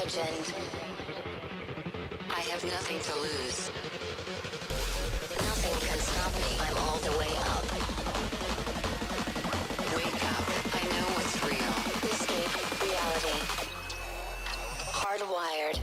legend. I have nothing to lose. Nothing can stop me. I'm all the way up. Wake up. I know what's real. Escape reality. Hardwired.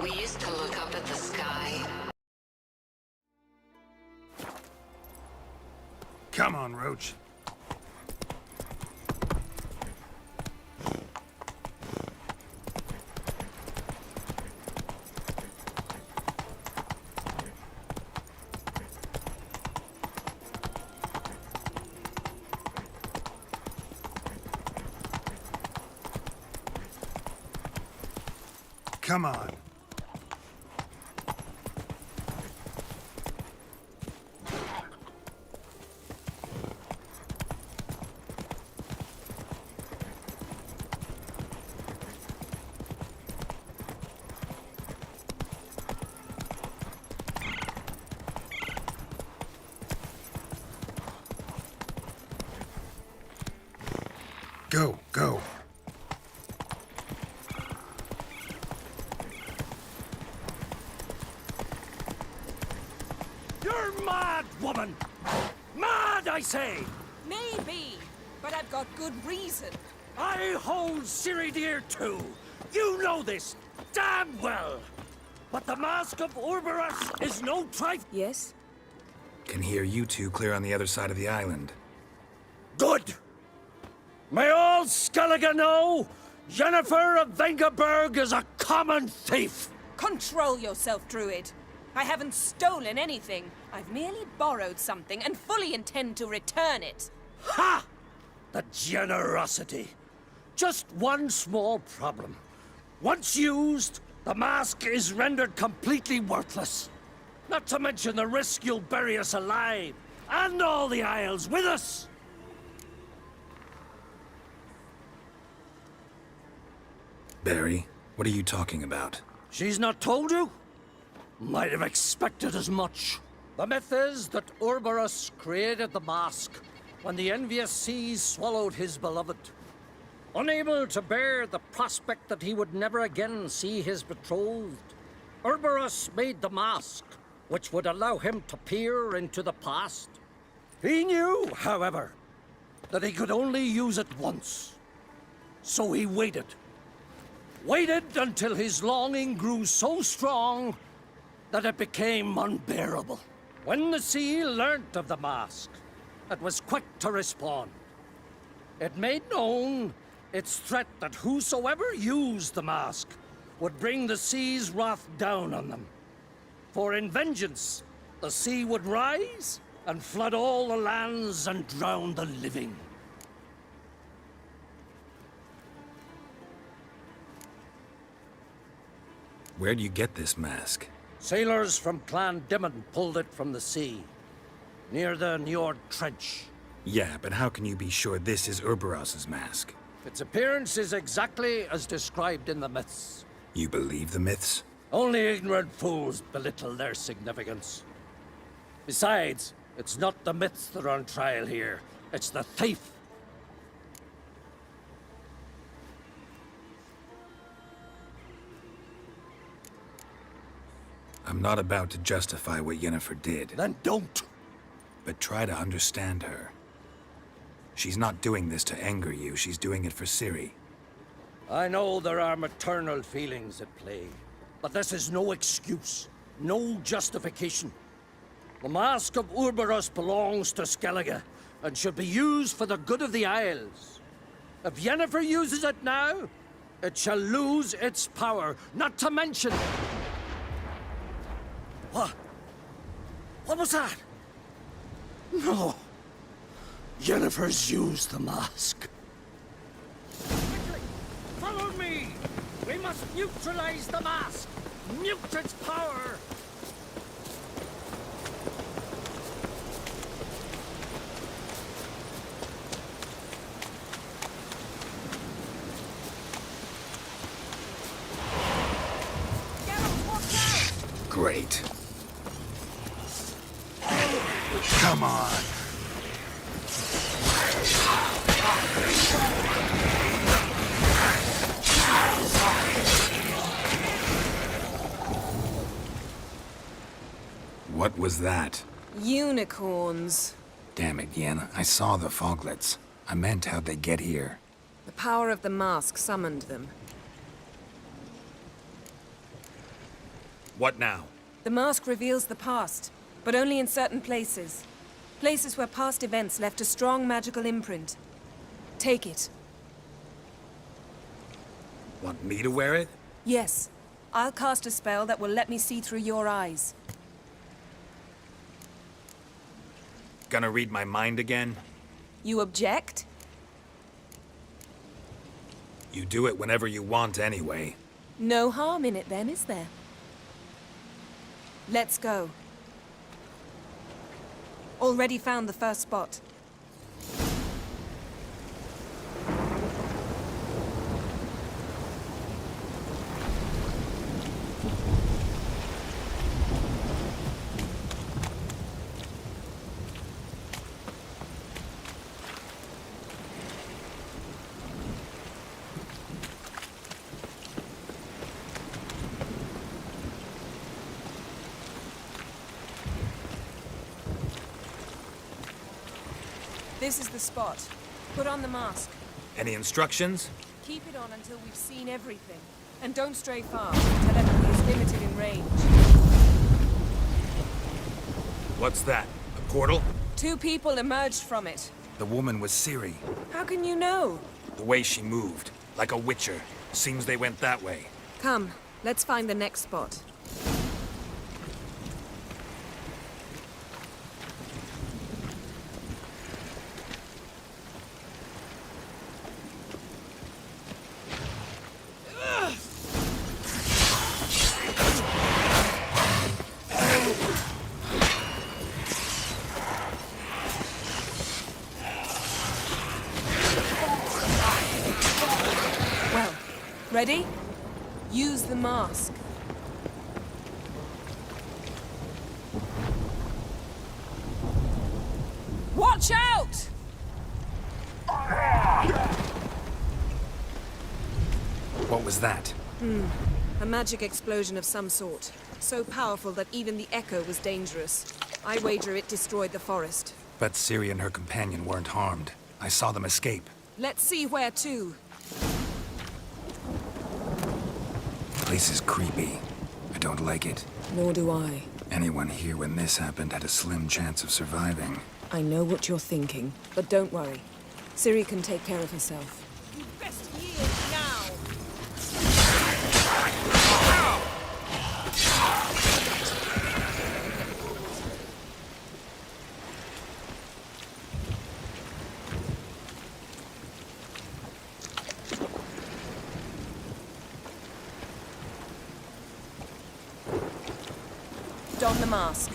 We used to look up at the sky. Come on, ROG. Come on. Go, go. You're mad, woman! Mad, I say! Maybe, but I've got good reason. I hold Ciri dear too. You know this damn well. But the Mask of Urberus is no trifle. Yes? Can hear you two clear on the other side of the island. Good. May all Skellige know, Jennifer of Vengerberg is a common thief. Control yourself, Druid. I haven't stolen anything. I've merely borrowed something and fully intend to return it. Ha! The generosity. Just one small problem. Once used, the mask is rendered completely worthless. Not to mention the risk you'll bury us alive, and all the Isles with us. Barry, what are you talking about? She's not told you? Might have expected as much. The myth is that Urberus created the mask when the envious seas swallowed his beloved. Unable to bear the prospect that he would never again see his betrothed, Urberus made the mask, which would allow him to peer into the past. He knew, however, that he could only use it once. So he waited. Waited until his longing grew so strong that it became unbearable. When the sea learnt of the mask, it was quick to respond. It made known its threat that whosoever used the mask would bring the sea's wrath down on them. For in vengeance, the sea would rise and flood all the lands and drown the living. Where'd you get this mask? Sailors from Clan Dimon pulled it from the sea, near the Njord Trench. Yeah, but how can you be sure this is Urberos's mask? Its appearance is exactly as described in the myths. You believe the myths? Only ignorant fools belittle their significance. Besides, it's not the myths that are on trial here. It's the thief. I'm not about to justify what Yennefer did, Then don't. but try to understand her. She's not doing this to anger you, she's doing it for Ciri. I know there are maternal feelings at play, but this is no excuse, no justification. The Mask of Urberus belongs to Skellige, and should be used for the good of the Isles. If Yennefer uses it now, it shall lose its power, not to mention... What? What was that? No. Yennefer's used the mask. Quickly, follow me! We must neutralize the mask! Mute its power! Geralt, watch out! Great. Come on. What was that? Unicorns. Damn it, Yen. I saw the foglets. I meant how'd they get here. The power of the mask summoned them. What now? The mask reveals the past, but only in certain places. Places where past events left a strong magical imprint. Take it. Want me to wear it? Yes. I'll cast a spell that will let me see through your eyes. Gonna read my mind again? You object? You do it whenever you want anyway. No harm in it then, is there? Let's go. Already found the first spot. This is the spot. Put on the mask. Any instructions? Keep it on until we've seen everything. And don't stray far. Telepathy is limited in range. What's that? A portal? 2 people emerged from it. The woman was Ciri. How can you know? The way she moved. Like a witcher. Seems they went that way. Come, let's find the next spot. Well, ready? Use the mask. Watch out! What was that? A magic explosion of some sort. So powerful that even the echo was dangerous. I wager it destroyed the forest. But Ciri and her companion weren't harmed. I saw them escape. Let's see where to. The place is creepy. I don't like it. Nor do I. Anyone here when this happened had a slim chance of surviving. I know what you're thinking, but don't worry. Ciri can take care of herself. You best yield now! don the mask.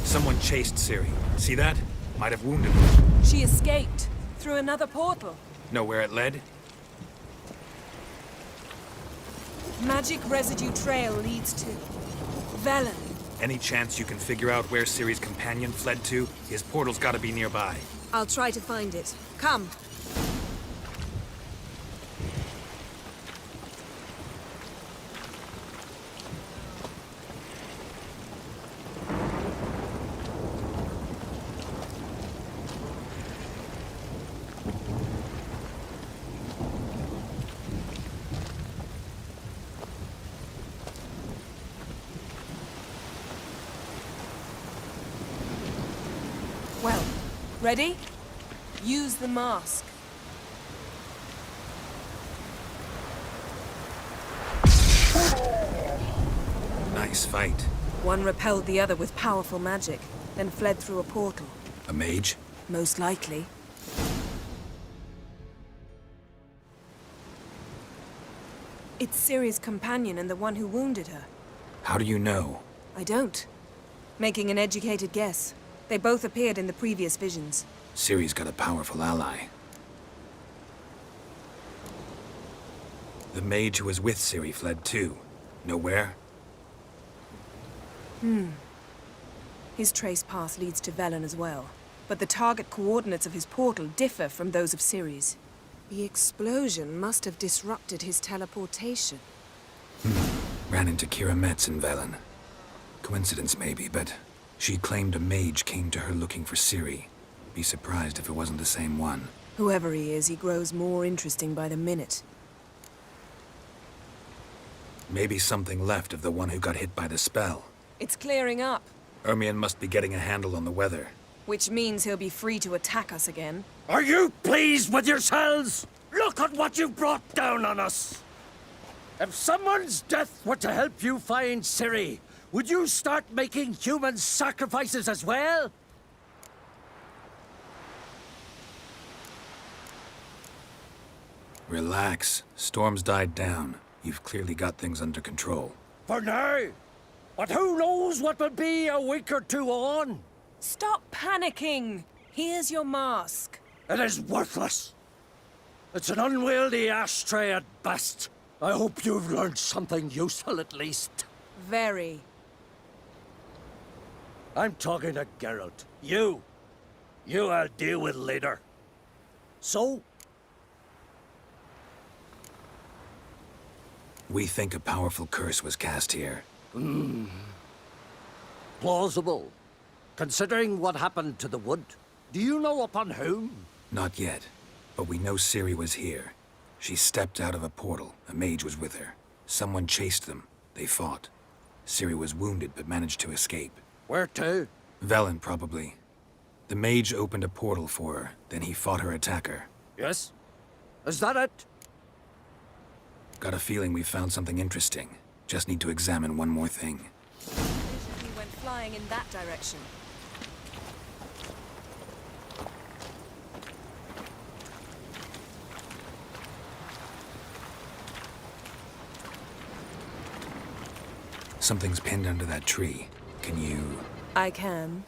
Someone chased Ciri. See that? Might have wounded her. She escaped through another portal. Know where it led? Magic residue trail leads to Velen. Any chance you can figure out where Ciri's companion fled to? His portal's gotta be nearby. I'll try to find it. Come. Well, ready? Use the mask. Nice fight. One repelled the other with powerful magic, then fled through a portal. A mage? Most likely. It's Ciri's companion and the one who wounded her. How do you know? I don't. Making an educated guess. They both appeared in the previous visions. Ciri's got a powerful ally. The mage who was with Ciri fled too. Know where? His trace path leads to Velen as well. But the target coordinates of his portal differ from those of Ciri's. The explosion must have disrupted his teleportation. Ran into Kira Metz in Velen. Coincidence maybe, but she claimed a mage came to her looking for Ciri. Be surprised if it wasn't the same one. Whoever he is, he grows more interesting by the minute. Maybe something left of the one who got hit by the spell. It's clearing up, Ermion must be getting a handle on the weather. which means he'll be free to attack us again. Are you pleased with yourselves? Look at what you brought down on us! If someone's death were to help you find Ciri, would you start making human sacrifices as well? Relax. Storm's died down. You've clearly got things under control. For now. But who knows what will be a week or two on? Stop panicking! Here's your mask. It is worthless. It's an unwieldy ashtray at best. I hope you've learned something useful at least. Very. I'm talking to Geralt. You I'll deal with later. So, We think a powerful curse was cast here. plausible. Considering what happened to the wood, do you know upon whom? Not yet, but we know Ciri was here. She stepped out of a portal. A mage was with her. Someone chased them. They fought. Ciri was wounded but managed to escape. Where to? Velen, probably. The mage opened a portal for her, then he fought her attacker. Yes? Is that it? Got a feeling we found something interesting. Just need to examine one more thing. He went flying in that direction. Something's pinned under that tree. Can you... I can.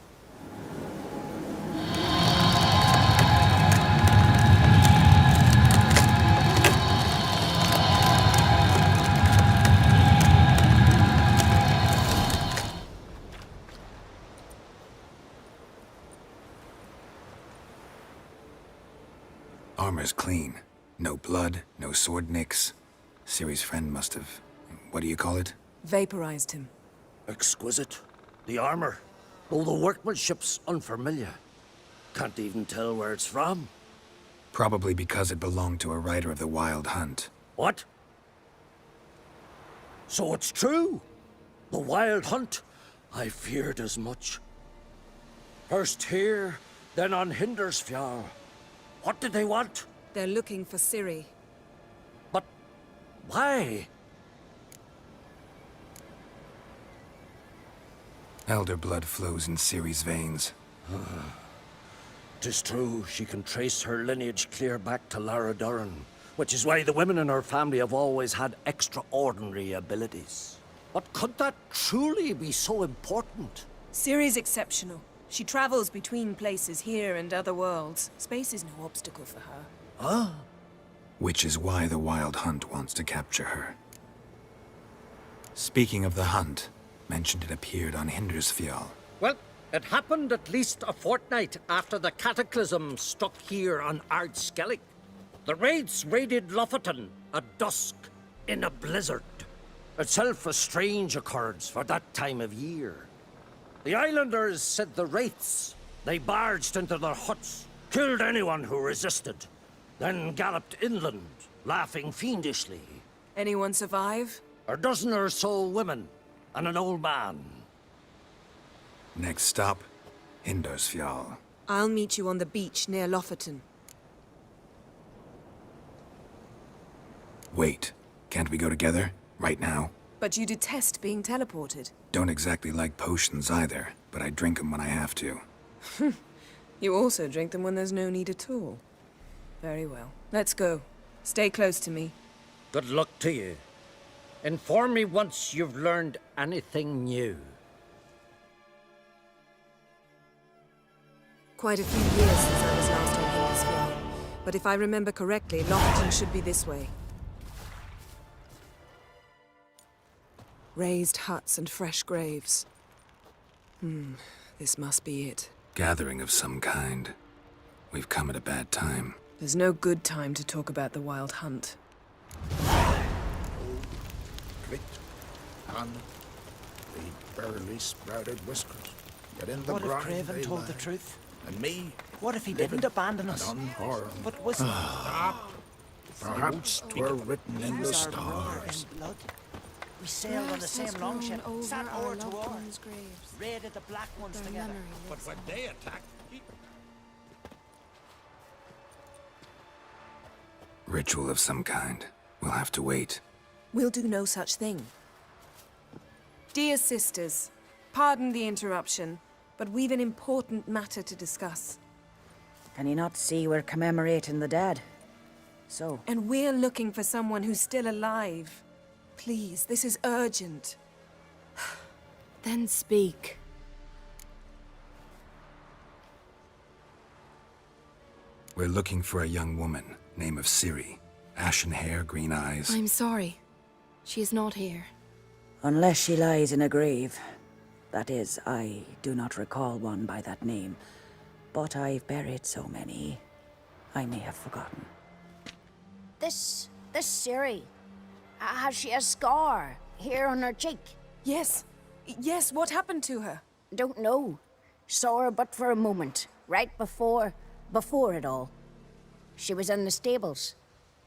Armor's clean. No blood, no sword nicks. Ciri's friend must have... What do you call it? Vaporized him. Exquisite. The armor, though the workmanship's unfamiliar. Can't even tell where it's from. Probably because it belonged to a rider of the Wild Hunt. What? So it's true? The Wild Hunt? I feared as much. First here, then on Hindersfjall. What did they want? They're looking for Ciri. But why? Elder blood flows in Ciri's veins. 'Tis true, she can trace her lineage clear back to Lara Duran, which is why the women in her family have always had extraordinary abilities. But could that truly be so important? Ciri's exceptional. She travels between places here and other worlds. Space is no obstacle for her. Which is why the Wild Hunt wants to capture her. Speaking of the hunt, mentioned it appeared on Hindersfjall. Well, it happened at least a fortnight after the cataclysm struck here on Ard Skellige. The raids raided Lofoten at dusk in a blizzard. Itself a strange occurrence for that time of year. The islanders said the wraiths. They barged into their huts, killed anyone who resisted, then galloped inland, laughing fiendishly. Anyone survive? A dozen or so women and an old man. Next stop, Hindersfjall. I'll meet you on the beach near Lofoten. Wait, can't we go together? Right now? But you detest being teleported. Don't exactly like potions either, but I drink them when I have to. You also drink them when there's no need at all. Very well. Let's go. Stay close to me. Good luck to you. Inform me once you've learned anything new. Quite a few years since I was last on Hindersfjall. But if I remember correctly, Lofoten should be this way. Raised huts and fresh graves. This must be it. Gathering of some kind. We've come at a bad time. There's no good time to talk about the Wild Hunt. Clicked, and the barely sprouted whiskers. Yet in the What if brine Craven they told the lie. truth? And me, What if he living didn't abandon and us? unharmed. But was Perhaps 'twere written in the stars. blood? We sailed on the same longship, sat oar to oar, raided the Black Ones together. But when they attacked, Ritual of some kind. We'll have to wait. We'll do no such thing. Dear sisters, pardon the interruption, but we've an important matter to discuss. Can you not see we're commemorating the dead? So, And we're looking for someone who's still alive. Please, this is urgent. Then speak. We're looking for a young woman, name of Ciri. Ashen hair, green eyes. I'm sorry. She is not here. unless she lies in a grave. That is, I do not recall one by that name. But I've buried so many, I may have forgotten. This Ciri, has she a scar here on her cheek? Yes. Yes, what happened to her? Don't know. Saw her but for a moment, right before it all. She was in the stables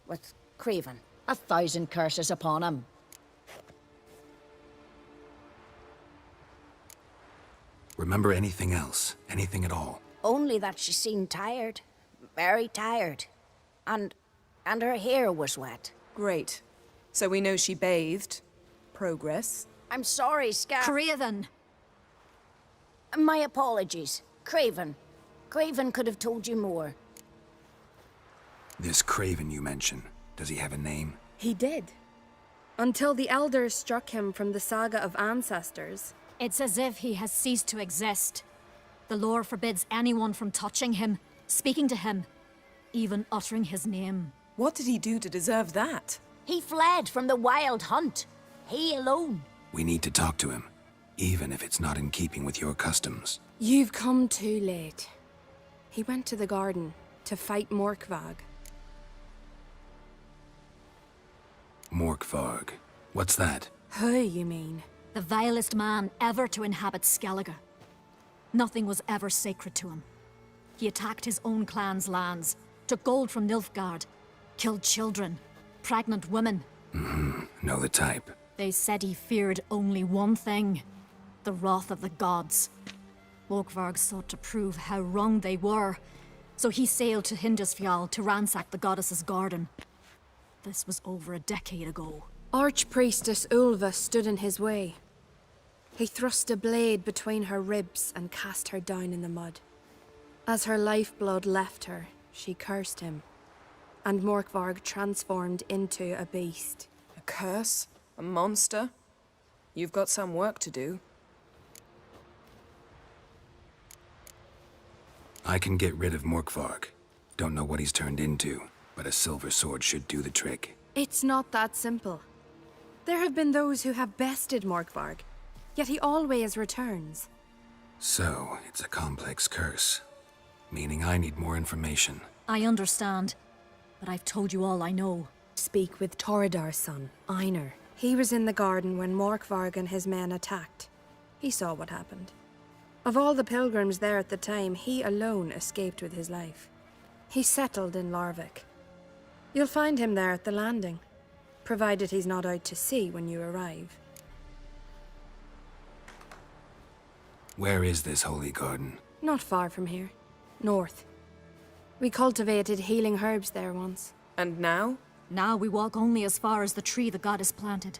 with Craven. 1,000 curses upon him. Remember anything else? Anything at all? Only that she seemed tired. Very tired. And her hair was wet. Great. So we know she bathed. Progress. I'm sorry, Craven! My apologies. Craven. Craven could have told you more. This Craven you mention, does he have a name? He did. Until the elders struck him from the saga of ancestors. It's as if he has ceased to exist. The lore forbids anyone from touching him, speaking to him, even uttering his name. What did he do to deserve that? He fled from the Wild Hunt. He alone. We need to talk to him, even if it's not in keeping with your customs. You've come too late. He went to the garden to fight Morkvag. Morkvarg. What's that? Who, you mean? The vilest man ever to inhabit Skellige. Nothing was ever sacred to him. He attacked his own clan's lands, took gold from Nilfgaard, killed children, pregnant women. Know the type. They said he feared only one thing, the wrath of the gods. Morkvarg sought to prove how wrong they were, so he sailed to Hindersfjall to ransack the goddess's garden. This was over a decade ago. Archpriestess Ulva stood in his way. He thrust a blade between her ribs and cast her down in the mud. As her lifeblood left her, she cursed him, and Morkvarg transformed into a beast. A curse? A monster? You've got some work to do. I can get rid of Morkvarg. Don't know what he's turned into, but a silver sword should do the trick. It's not that simple. There have been those who have bested Morkvarg, yet he always returns. So, it's a complex curse. Meaning I need more information. I understand, but I've told you all I know. Speak with Torridar's son, Einar. He was in the garden when Morkvarg and his men attacked. He saw what happened. Of all the pilgrims there at the time, he alone escaped with his life. He settled in Larvik. You'll find him there at the landing, provided he's not out to sea when you arrive. Where is this holy garden? Not far from here. North. We cultivated healing herbs there once. And now? Now we walk only as far as the tree the goddess planted.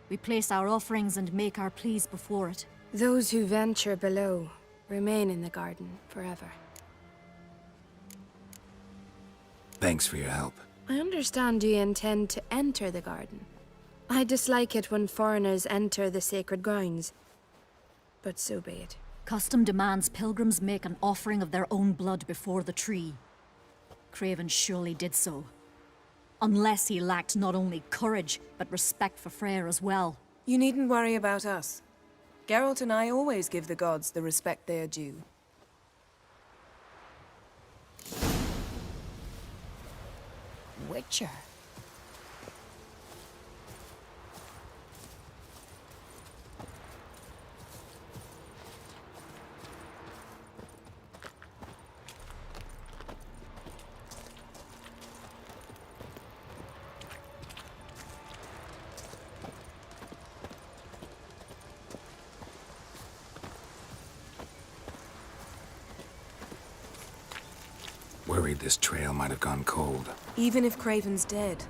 We place our offerings and make our pleas before it. Those who venture below remain in the garden forever. Thanks for your help. I understand you intend to enter the garden. I dislike it when foreigners enter the sacred grounds, but so be it. Custom demands pilgrims make an offering of their own blood before the tree. Craven surely did so. Unless he lacked not only courage, but respect for Freyr as well. You needn't worry about us. Geralt and I always give the gods the respect they are due. Witcher. Worried this trail might have gone cold. Even if Craven's dead,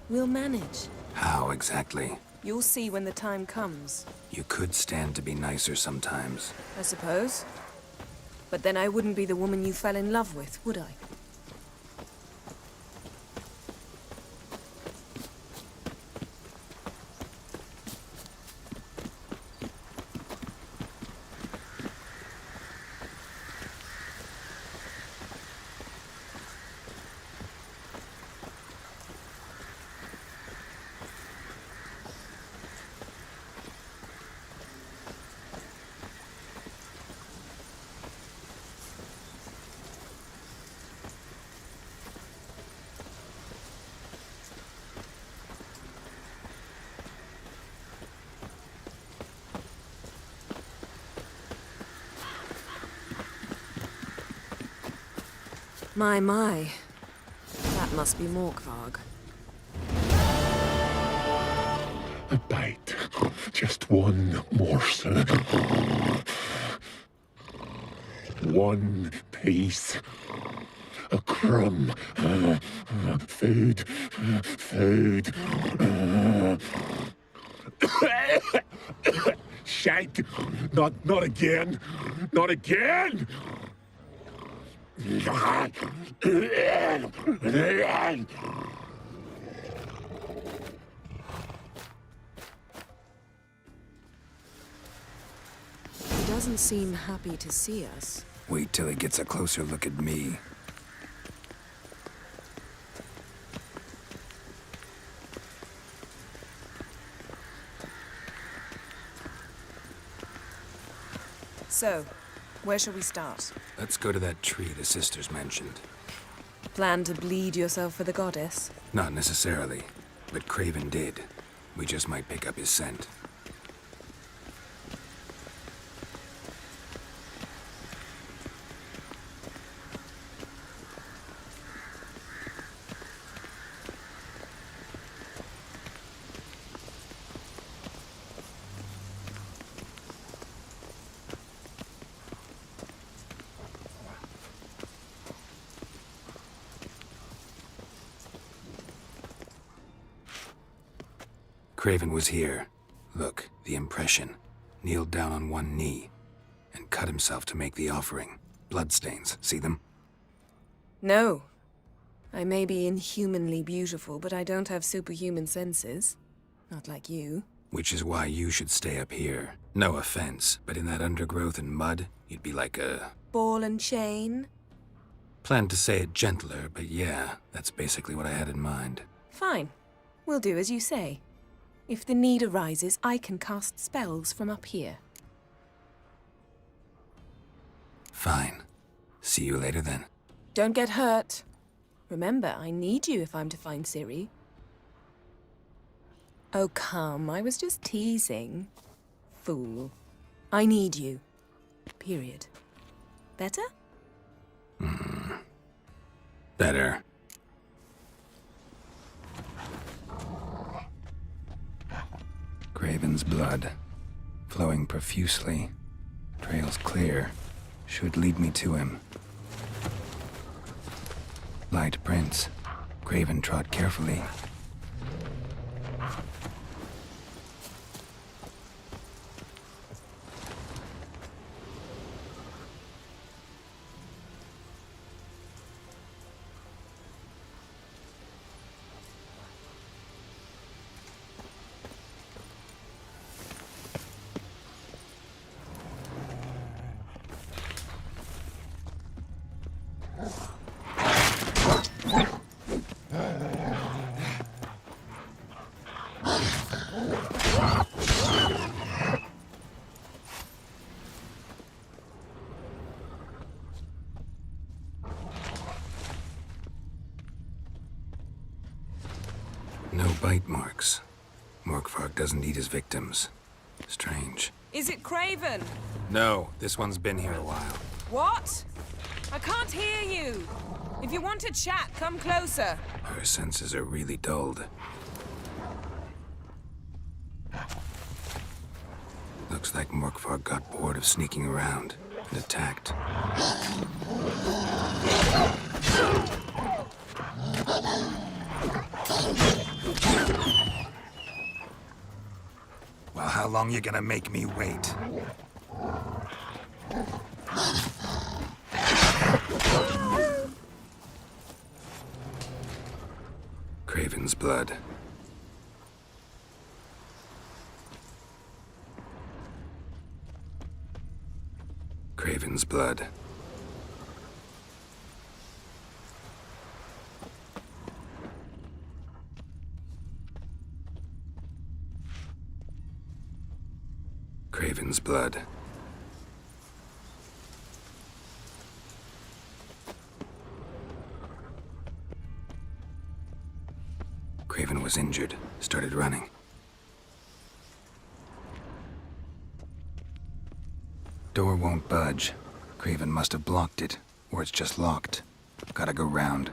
we'll manage. How exactly? You'll see when the time comes. You could stand to be nicer sometimes. I suppose. But then I wouldn't be the woman you fell in love with, would I? My. That must be Morkvarg. A bite. Just one morsel. One piece. A crumb. Food. Shite. Not again. Not again! He doesn't seem happy to see us. Wait till he gets a closer look at me. So, where shall we start? Let's go to that tree the sisters mentioned. Plan to bleed yourself for the goddess? Not necessarily, but Craven did. We just might pick up his scent. Craven was here. Look, the impression. Kneeled down on one knee and cut himself to make the offering. Bloodstains. See them? No. I may be inhumanly beautiful, but I don't have superhuman senses. Not like you. Which is why you should stay up here. No offense, but in that undergrowth and mud, you'd be like a... Ball and chain? Planned to say it gentler, but yeah, that's basically what I had in mind. Fine. We'll do as you say. If the need arises, I can cast spells from up here. Fine. See you later then. Don't get hurt. Remember, I need you if I'm to find Ciri. Oh, come. I was just teasing. Fool. I need you. Period. Better? Better. Craven's blood. Flowing profusely. Trails clear. Should lead me to him. Light prints. Craven trod carefully. No bite marks. Morkvarg doesn't eat his victims. Strange. Is it Craven? No, this one's been here a while. What? I can't hear you. If you want to chat, come closer. Her senses are really dulled. Looks like Morkvarg got bored of sneaking around and attacked. Well, how long you gonna make me wait? Craven's blood. Craven's blood. Craven's blood. Craven was injured, started running. Door won't budge. Craven must have blocked it, or it's just locked. Gotta go round.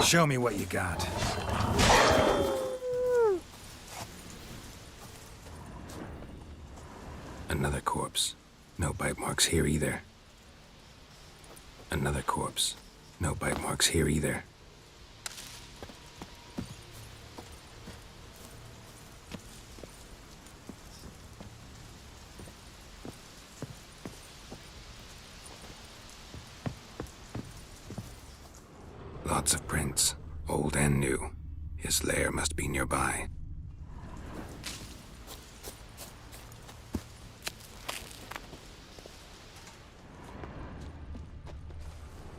Show me what you got. Another corpse. No bite marks here either. Another corpse. No bite marks here either. Lots of prints, old and new. His lair must be nearby.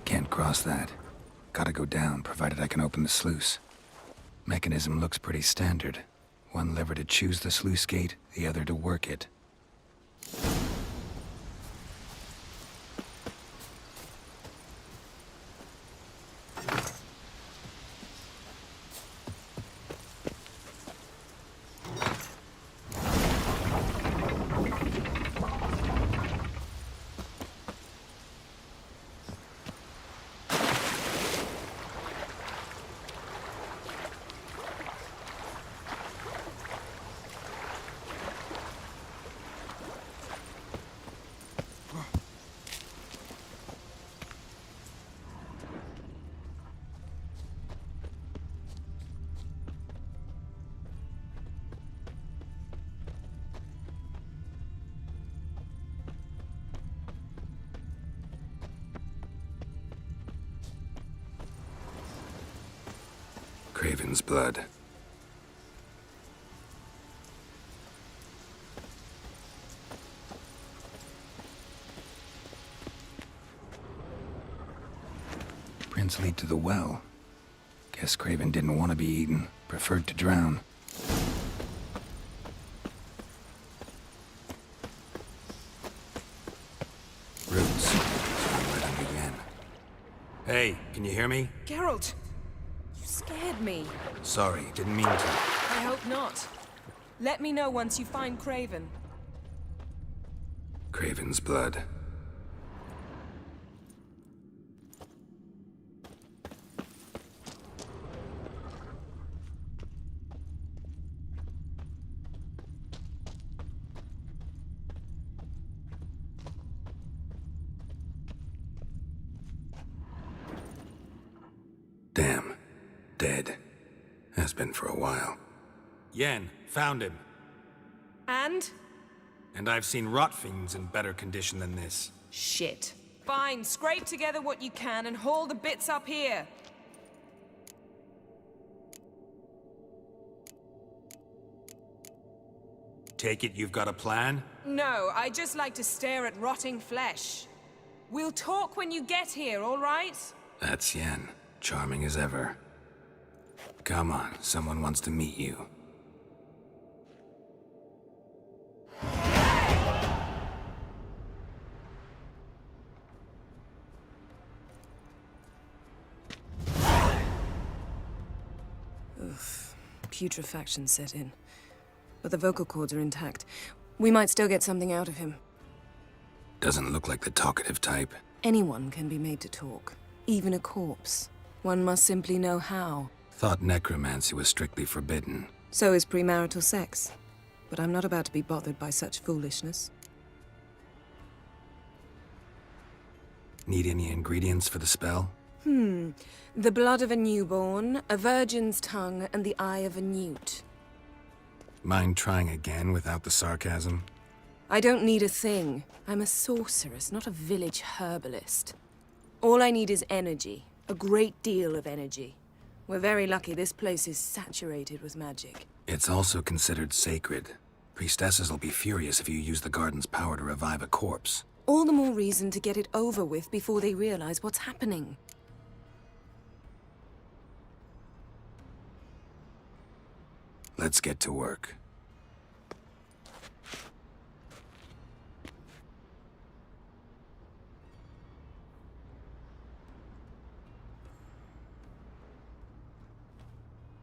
Can't cross that. Gotta go down, provided I can open the sluice. Mechanism looks pretty standard. One lever to choose the sluice gate, the other to work it. Craven's blood. Prints lead to the well. Guess Craven didn't want to be eaten, preferred to drown. Roots. So I'm right on again. Hey, can you hear me? Geralt! You scared me. Sorry, didn't mean to. I hope not. Let me know once you find Craven. Craven's blood. Damn. Dead. Has been for a while. Yen, found him. And? And I've seen rot fiends in better condition than this. Shit. Fine, scrape together what you can and haul the bits up here. Take it you've got a plan? No, I just like to stare at rotting flesh. We'll talk when you get here, all right? That's Yen. Charming as ever. Come on, someone wants to meet you. Oof. Putrefaction set in. But the vocal cords are intact. We might still get something out of him. Doesn't look like the talkative type. Anyone can be made to talk. Even a corpse. One must simply know how. Thought necromancy was strictly forbidden. So is premarital sex. But I'm not about to be bothered by such foolishness. Need any ingredients for the spell? The blood of a newborn, a virgin's tongue, and the eye of a newt. Mind trying again without the sarcasm? I don't need a thing. I'm a sorceress, not a village herbalist. All I need is energy. A great deal of energy. We're very lucky this place is saturated with magic. It's also considered sacred. Priestesses will be furious if you use the garden's power to revive a corpse. All the more reason to get it over with before they realize what's happening. Let's get to work.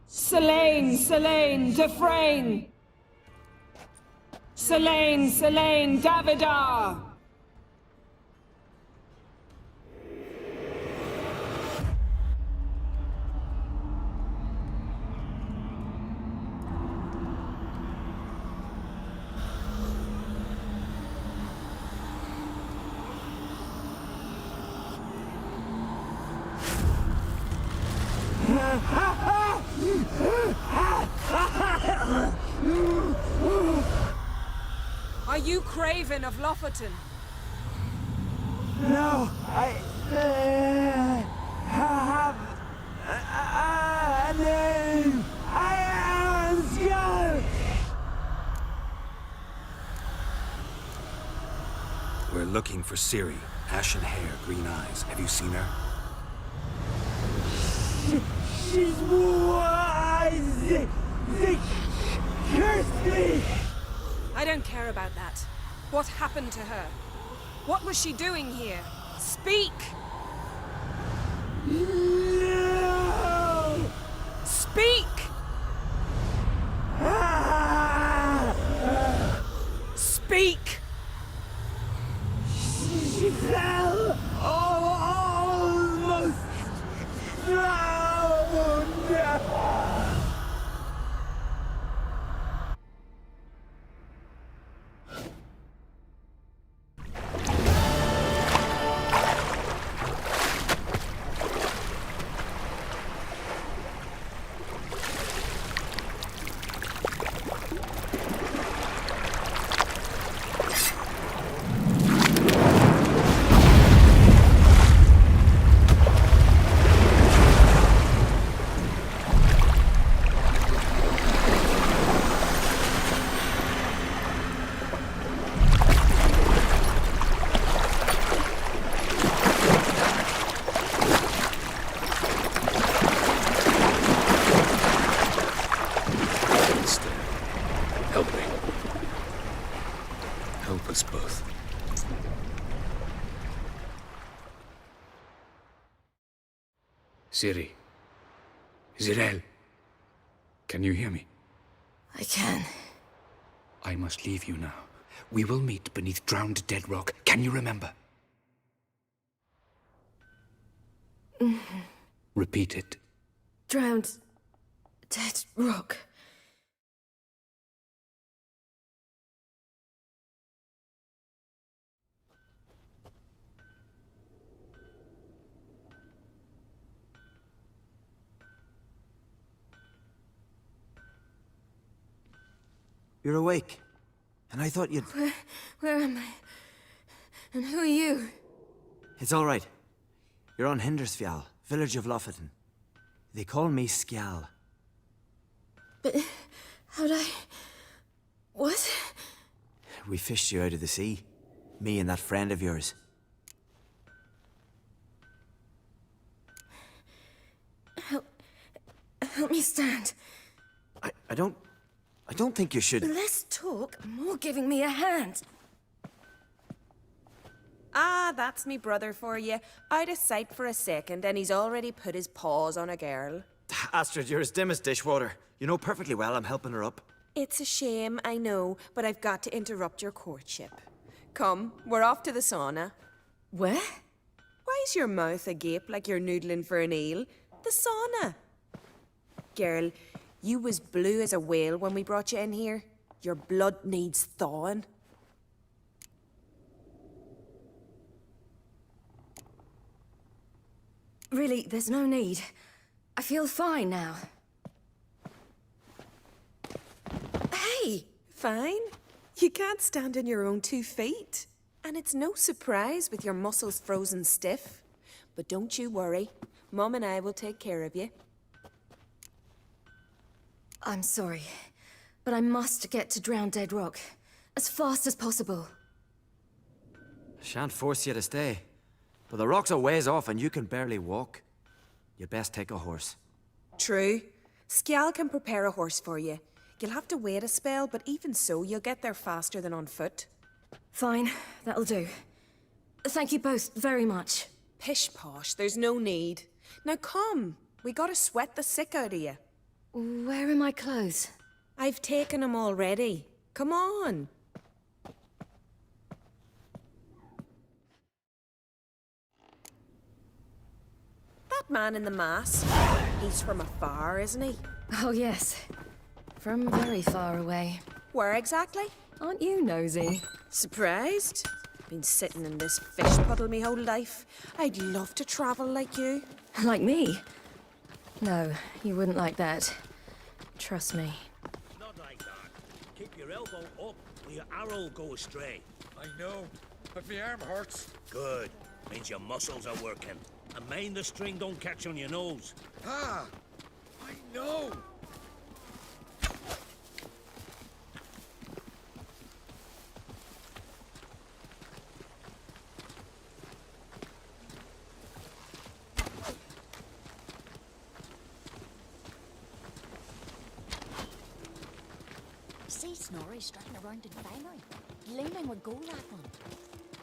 Selene, Selene, Defrain! Selene, Selene, Davidar! Are you Craven of Lofoten? No, I have a name. I am Skull. We're looking for Ciri. Ashen hair, green eyes. Have you seen her? She's wise. They cursed me. I don't care about that. What happened to her? What was she doing here? Speak! No! Speak! Speak! She fell almost drowned. Help us both. Ciri. Zirel. Can you hear me? I can. I must leave you now. We will meet beneath drowned dead rock. Can you remember? Repeat it. Drowned. Dead rock. You're awake. And I thought you'd... Where am I? And who are you? It's all right. You're on Hindersfjall, village of Lofoten. They call me Skjal. But how'd I... What? We fished you out of the sea. Me and that friend of yours. Help me stand. I don't think you should... Less talk, more giving me a hand. Ah, that's me brother for you. Out of sight for a second, and he's already put his paws on a girl. Astrid, you're as dim as dishwater. You know perfectly well I'm helping her up. It's a shame, I know, but I've got to interrupt your courtship. Come, we're off to the sauna. Where? Why's your mouth agape like you're noodling for an eel? The sauna. Girl, you was blue as a whale when we brought you in here. Your blood needs thawing. Really, there's no need. I feel fine now. Hey, fine. You can't stand on your own 2 feet. And it's no surprise with your muscles frozen stiff. But don't you worry. Mum and I will take care of you. I'm sorry, but I must get to Drowned Dead Rock as fast as possible. Shan't force you to stay. But the rock's a ways off and you can barely walk. You'd best take a horse. True. Skjal can prepare a horse for you. You'll have to wait a spell, but even so, you'll get there faster than on foot. Fine, that'll do. Thank you both very much. Pish posh, there's no need. Now come, we gotta sweat the sick out of you. Where are my clothes? I've taken them already. Come on. That man in the mask, he's from afar, isn't he? Oh, yes. From very far away. Where exactly? Aren't you nosy? Surprised? Been sitting in this fish puddle me whole life. I'd love to travel like you. Like me? No, you wouldn't like that. Trust me. Not like that. Keep your elbow up or your arrow will go astray. I know, but my arm hurts. Good. Means your muscles are working. And mind the string don't catch on your nose. Ah, I know. See Snorri strutting around in finery, gleaming with gold apple.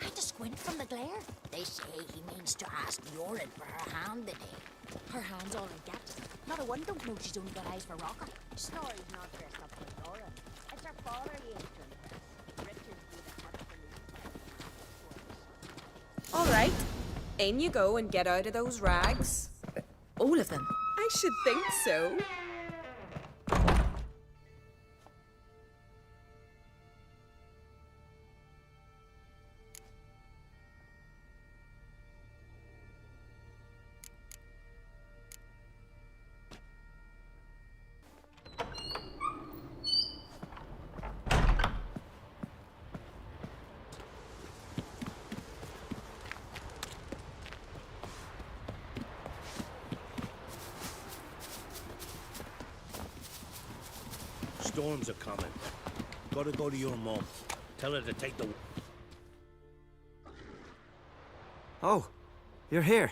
I had to squint from the glare. They say he means to ask Yorin for her hand today. Her hand's all in gaps. Not a one don't know she's only got eyes for rocker. Snorri's not dressed up for Yorin. It's her father he ain't to impress. Richard be the heart of the All right. In you go and get out of those rags. All of them? I should think so. Storms are coming. Gotta go to your mum. Tell her to take the... Oh, you're here.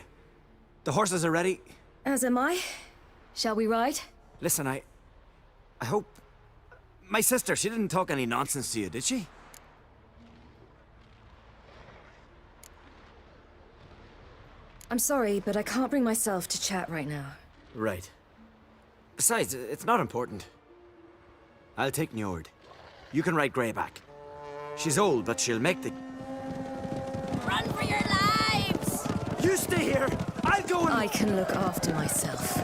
The horses are ready. As am I. Shall we ride? Listen, I hope... My sister, she didn't talk any nonsense to you, did she? I'm sorry, but I can't bring myself to chat right now. Right. Besides, it's not important. I'll take Njord. You can ride Greyback. She's old, but she'll make the... Run for your lives! You stay here! I'll go and... I can look after myself.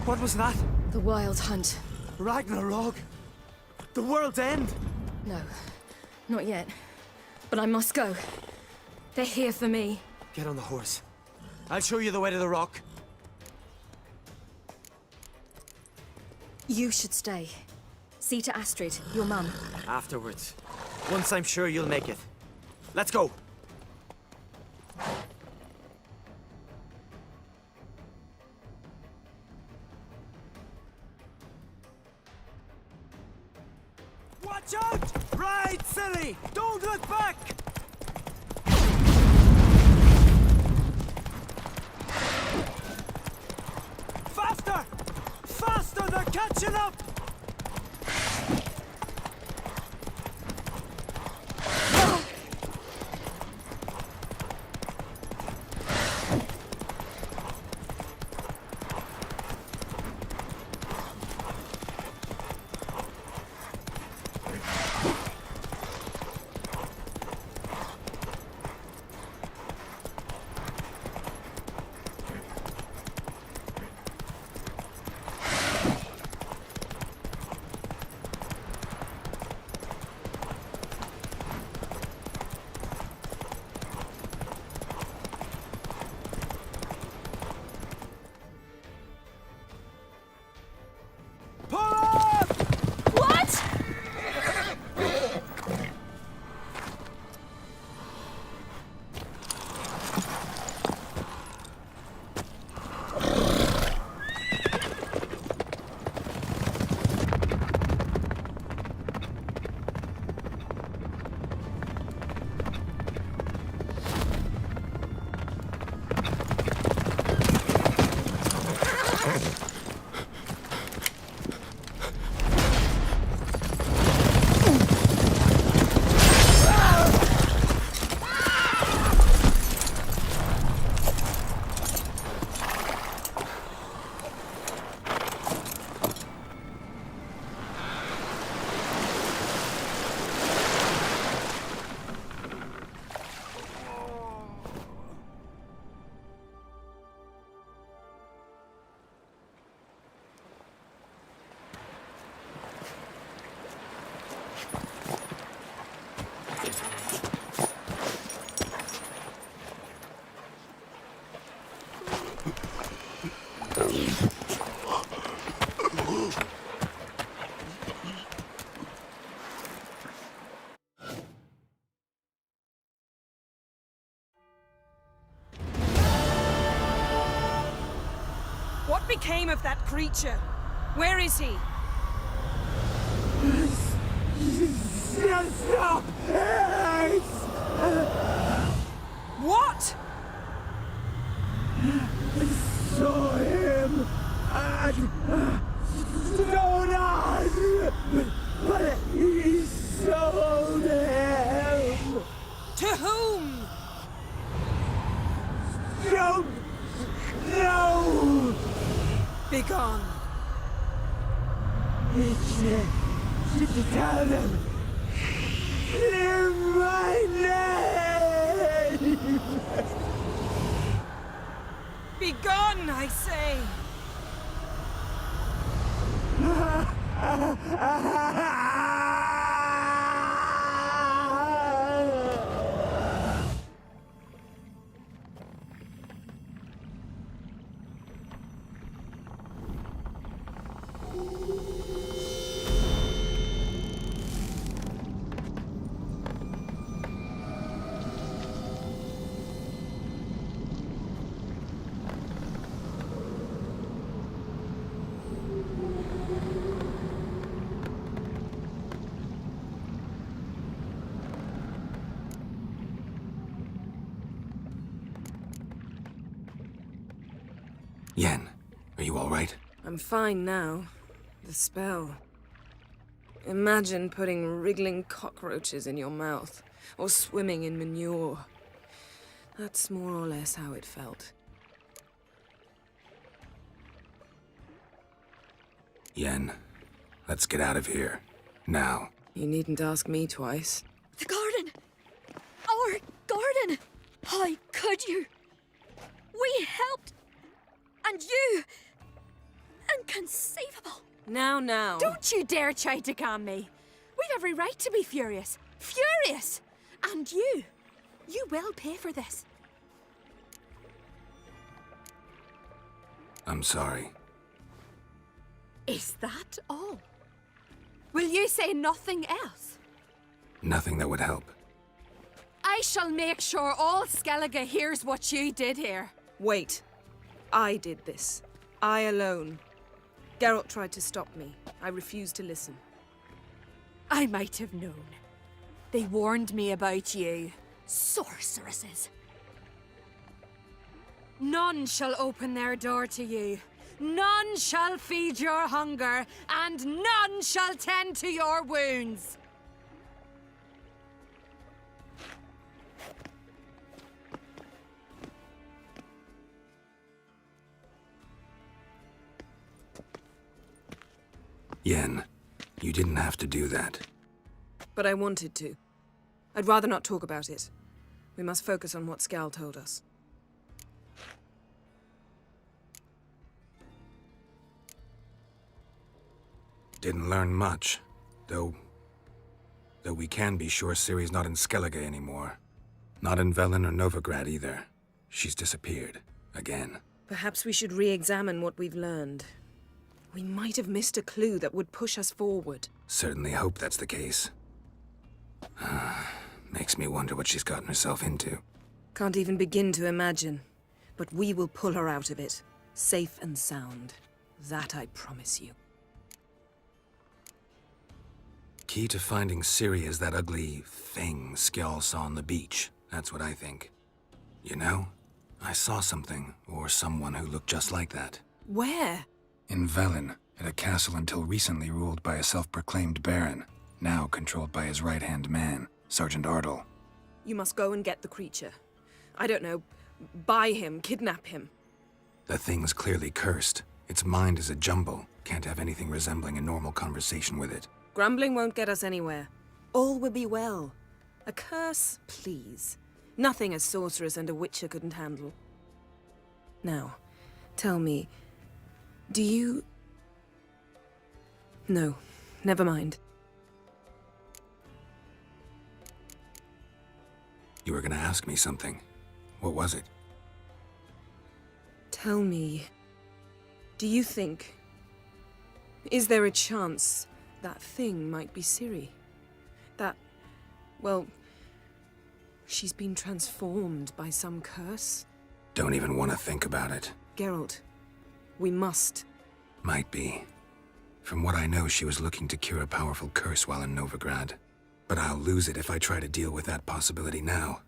What was that? The Wild Hunt. Ragnarok? The world's end? No, not yet. But I must go. They're here for me. Get on the horse. I'll show you the way to the rock. You should stay. See to Astrid, your mum. Afterwards. Once I'm sure you'll make it. Let's go! Watch out! Right, Ciri! Don't look back! Faster! Faster! They're catching up! What became of that creature? Where is he? Stop! What? I saw him at Stonehouse, but he sold him. To whom? Don't know. Begone. Tell them. Clear my name. Begone, I say. Yen, are you all right? I'm fine now. The spell. Imagine putting wriggling cockroaches in your mouth, or swimming in manure. That's more or less how it felt. Yen, let's get out of here. Now. You needn't ask me twice. The garden! Our garden! How could you? We helped! And Inconceivable! Now. Don't you dare try to calm me. We've every right to be furious. Furious! And you will pay for this. I'm sorry. Is that all? Will you say nothing else? Nothing that would help. I shall make sure all Skellige hears what you did here. Wait. I did this. I alone. Geralt tried to stop me. I refused to listen. I might have known. They warned me about you. Sorceresses. None shall open their door to you. None shall feed your hunger, and none shall tend to your wounds. Yen, you didn't have to do that. But I wanted to. I'd rather not talk about it. We must focus on what Skal told us. Didn't learn much, though we can be sure Ciri's not in Skellige anymore. Not in Velen or Novigrad either. She's disappeared. Again. Perhaps we should re-examine what we've learned. We might have missed a clue that would push us forward. Certainly hope that's the case. Makes me wonder what she's gotten herself into. Can't even begin to imagine. But we will pull her out of it. Safe and sound. That I promise you. Key to finding Ciri is that ugly thing Skjall saw on the beach. That's what I think. You know, I saw something, or someone who looked just like that. Where? In Velen, at a castle until recently ruled by a self-proclaimed baron, now controlled by his right-hand man, Sergeant Ardle. You must go and get the creature. I don't know, buy him, kidnap him. The thing's clearly cursed. Its mind is a jumble. Can't have anything resembling a normal conversation with it. Grumbling won't get us anywhere. All will be well. A curse, please. Nothing a sorceress and a witcher couldn't handle. Now, tell me, do you... No, never mind. You were gonna ask me something. What was it? Tell me, do you think... Is there a chance that thing might be Ciri? That, well, she's been transformed by some curse? Don't even want to think about it. Geralt, we must. Might be. From what I know, she was looking to cure a powerful curse while in Novigrad. But I'll lose it if I try to deal with that possibility now.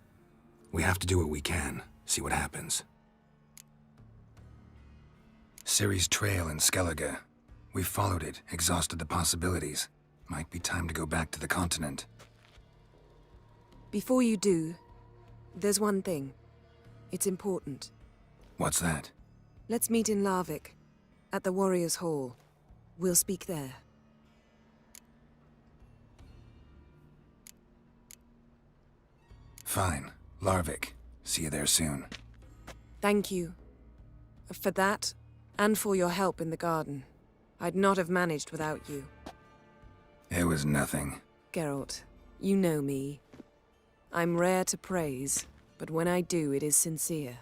We have to do what we can, see what happens. Ciri's trail in Skellige. We've followed it, exhausted the possibilities. Might be time to go back to the continent. Before you do, there's one thing. It's important. What's that? Let's meet in Larvik, at the Warriors' Hall. We'll speak there. Fine. Larvik. See you there soon. Thank you. For that, and for your help in the garden. I'd not have managed without you. It was nothing. Geralt, you know me. I'm rare to praise, but when I do, it is sincere.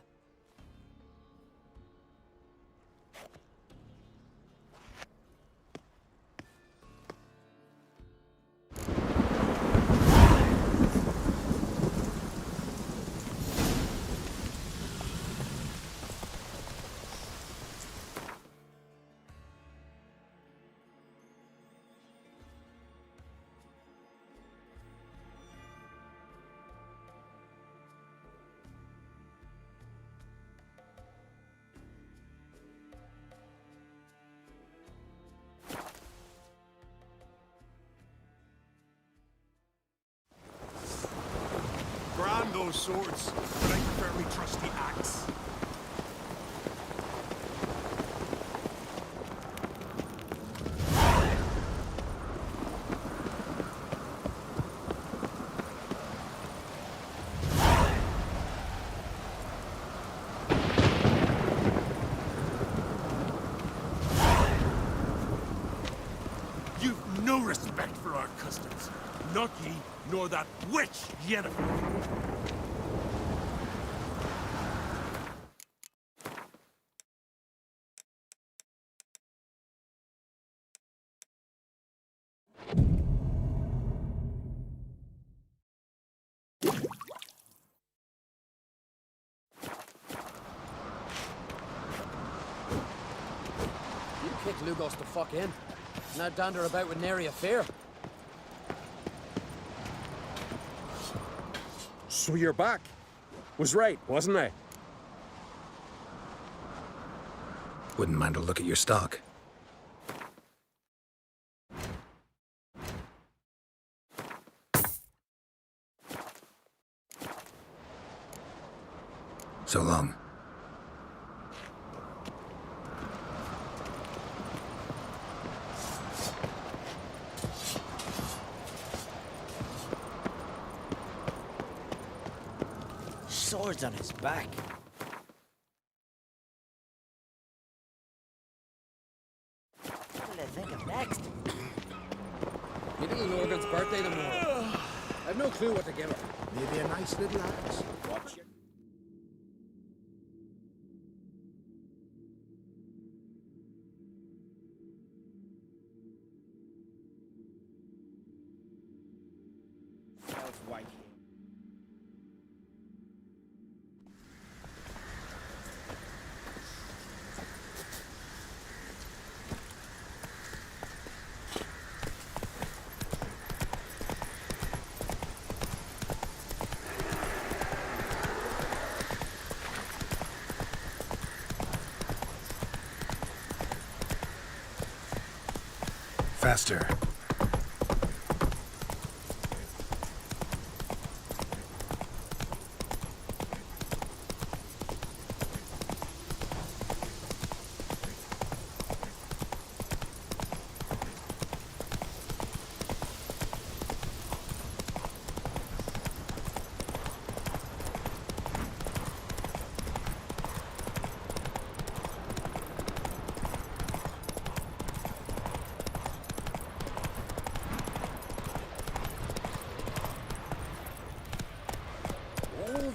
Grand those swords, but I prefer me trusty axe. You've no respect for our customs. Not ye, nor that witch, Yennefer. Kick Lugos the fuck in. Now dander about with nary a fear. So you're back. Was right, wasn't I? Wouldn't mind a look at your stock. So long. Swords on his back. What did I think of next? Me little Logan's birthday tomorrow. I've no clue what to give her. Maybe a nice little axe. Watch your... White. Faster.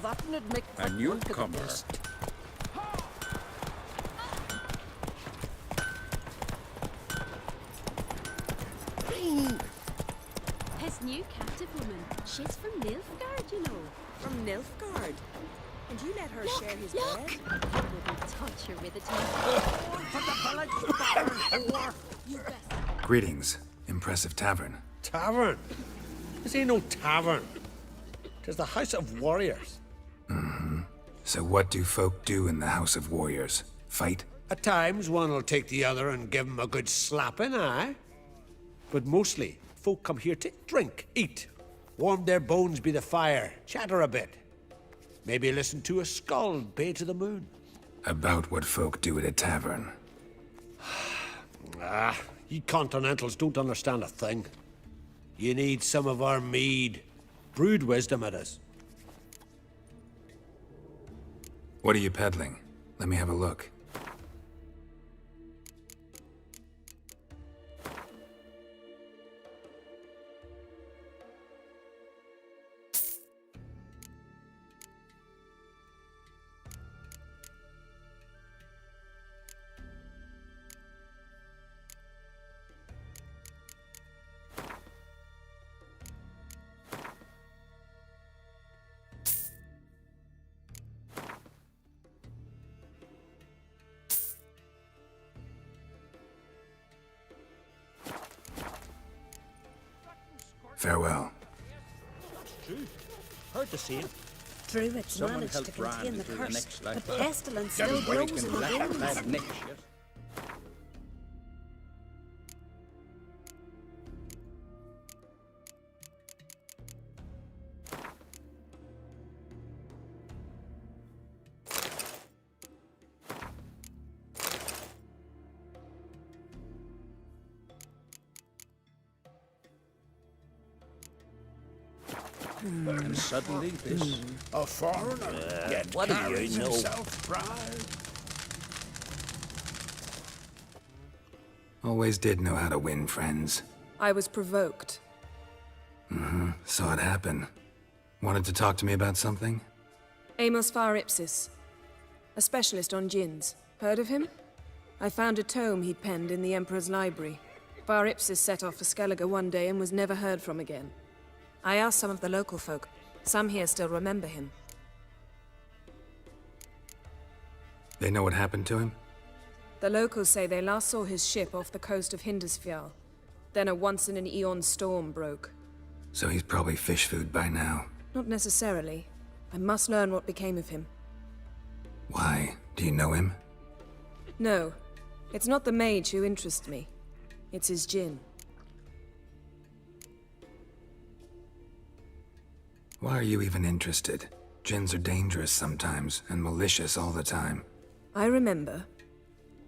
That'd make A newcomer. His new captive woman. She's from Nilfgaard, you know. From Nilfgaard? And you let her share his bed? I wouldn't touch her with a Greetings. Impressive tavern. Tavern? This ain't no tavern. 'Tis the House of Warriors. Mm-hmm. So what do folk do in the House of Warriors? Fight? At times, one'll take the other and give 'em a good slapping, aye? But mostly, folk come here to drink, eat, warm their bones by the fire, chatter a bit. Maybe listen to a skald bay to the moon. About what folk do at a tavern. You Continentals don't understand a thing. You need some of our mead. Brewed wisdom it is. What are you peddling? Let me have a look. Farewell. Heard the same. Druids Someone managed to helped Bran contain the through the curse, next but life. pestilence still grows in the winds. And suddenly this... A foreigner, yet what do carries you know? himself proud. Always did know how to win friends. I was provoked. Saw it happen. Wanted to talk to me about something? Amos Far Ipsis, a specialist on djinns. Heard of him? I found a tome he'd penned in the Emperor's library. Far Ipsis set off for Skellige one day and was never heard from again. I asked some of the local folk. Some here still remember him. They know what happened to him? The locals say they last saw his ship off the coast of Hindisfjall. Then a once-in-an-eon storm broke. So he's probably fish food by now. Not necessarily. I must learn what became of him. Why? Do you know him? No. It's not the mage who interests me. It's his djinn. Why are you even interested? Djinns are dangerous sometimes, and malicious all the time. I remember.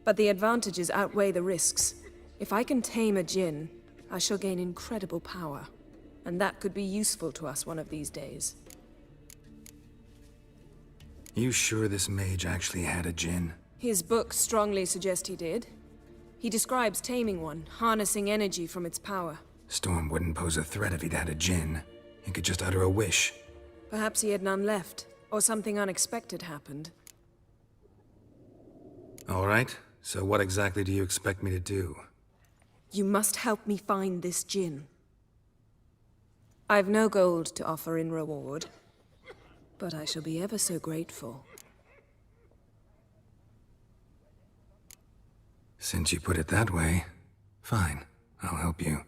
But the advantages outweigh the risks. If I can tame a djinn, I shall gain incredible power. And that could be useful to us one of these days. You sure this mage actually had a djinn? His books strongly suggest he did. He describes taming one, harnessing energy from its power. Storm wouldn't pose a threat if he'd had a djinn. He could just utter a wish. Perhaps he had none left, or something unexpected happened. All right, so what exactly do you expect me to do? You must help me find this djinn. I've no gold to offer in reward, but I shall be ever so grateful. Since you put it that way, fine, I'll help you.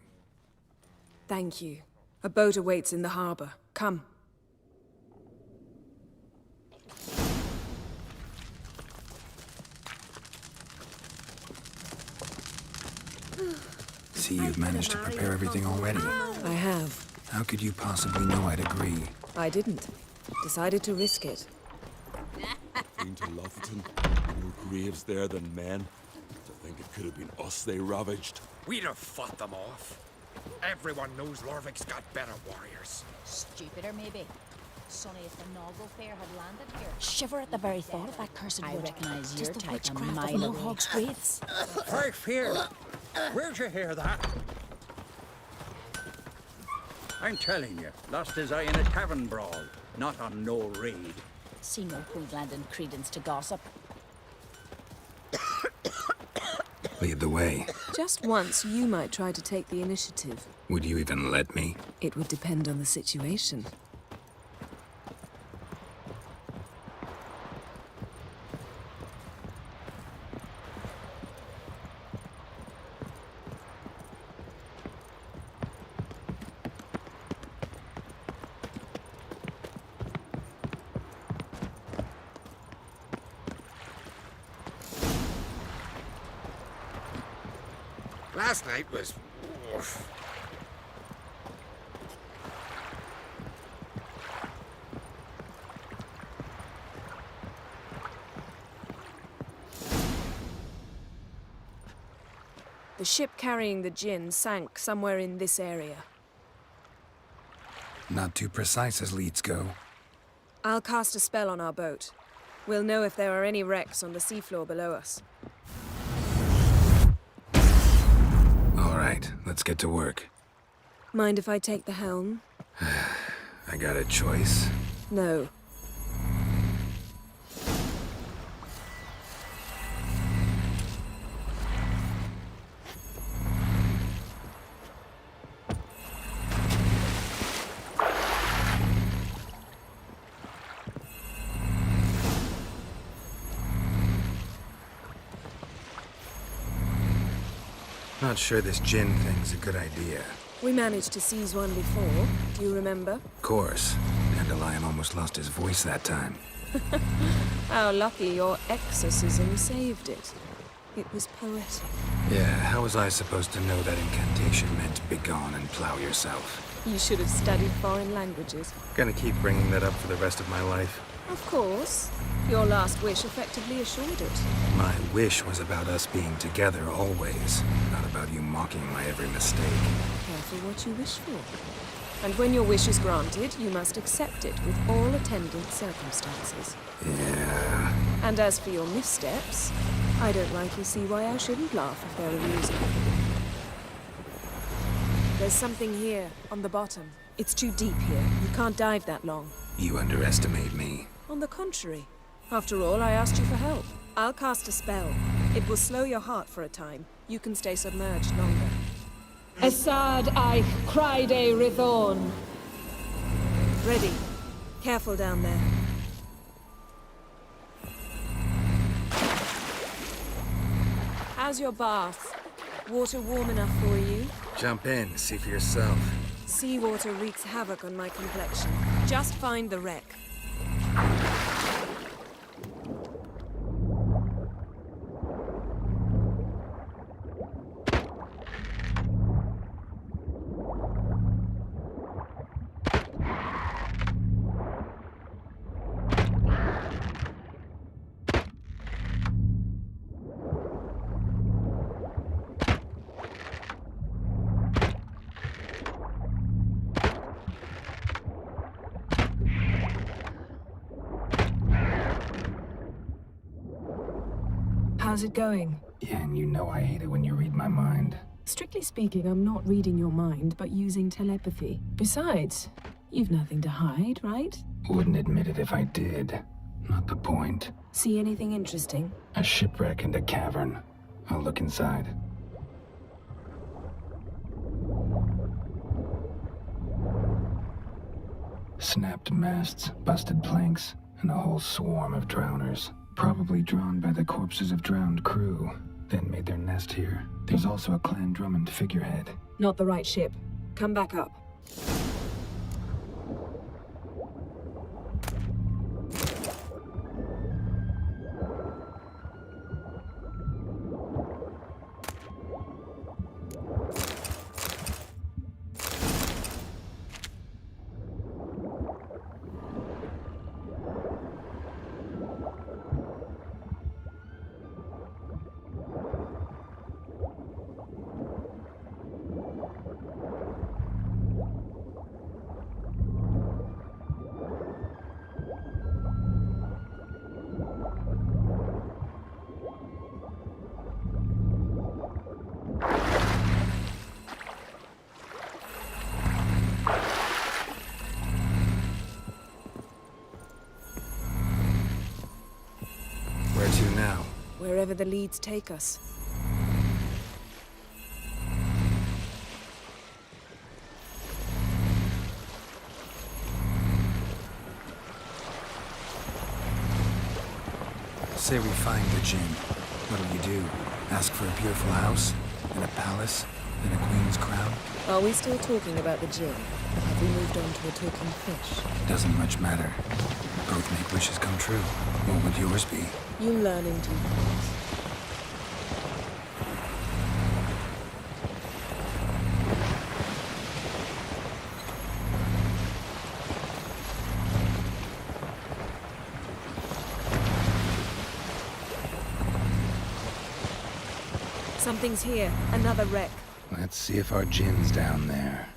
Thank you. A boat awaits in the harbor. Come. See, you've managed to prepare everything already. I have. How could you possibly know I'd agree? I didn't. Decided to risk it. Been to Lofoten. More graves there than men. To think it could have been us they ravaged. We'd have fought them off. Everyone knows Lorvik's got better warriors. Stupider, maybe. Sonny, if the Noggle Fair had landed here. Shiver at the very thought of that cursed wood. I recognize your type a mile away. ROG's wraiths. Right here. Where'd you hear that? I'm telling you, lost his eye in a tavern brawl, not on no raid. See no point lending credence to gossip. Lead the way. Just once, you might try to take the initiative. Would you even let me? It would depend on the situation. Last night was... oof. The ship carrying the djinn sank somewhere in this area. Not too precise as leads go. I'll cast a spell on our boat. We'll know if there are any wrecks on the seafloor below us. All right, let's get to work. Mind if I take the helm? I got a choice. No. Not sure this djinn thing's a good idea. We managed to seize one before. Do you remember? Of course. Dandelion almost lost his voice that time. How lucky your exorcism saved it. It was poetic. Yeah, how was I supposed to know that incantation meant begone and plow yourself? You should have studied foreign languages. Gonna keep bringing that up for the rest of my life. Of course. Your last wish effectively assured it. My wish was about us being together always, not about you mocking my every mistake. Careful what you wish for. And when your wish is granted, you must accept it with all attendant circumstances. Yeah. And as for your missteps, I don't rightly see why I shouldn't laugh if they're amusing. There's something here, on the bottom. It's too deep here. You can't dive that long. You underestimate me. On the contrary. After all, I asked you for help. I'll cast a spell. It will slow your heart for a time. You can stay submerged longer. Assad I cried a Rithorn. Ready. Careful down there. How's your bath? Water warm enough for you? Jump in, see for yourself. Seawater wreaks havoc on my complexion. Just find the wreck. How's it going? Yeah, and you know I hate it when you read my mind. Strictly speaking, I'm not reading your mind, but using telepathy. Besides, you've nothing to hide, right? Wouldn't admit it if I did. Not the point. See anything interesting? A shipwreck and a cavern. I'll look inside. Snapped masts, busted planks, and a whole swarm of drowners. Probably drawn by the corpses of drowned crew, then made their nest here. There's also a Clan Drummond figurehead. Not the right ship. Come back up. Where to now? Wherever the leads take us. Say we find the Jinn. What'll you do? Ask for a beautiful house? And a palace? And a queen's crown? Are we still talking about the Jinn? Or have we moved on to a talking fish? Doesn't much matter. Both make wishes come true. What would yours be? You learn in due course. Something's here. Another wreck. Let's see if our Jinn's down there.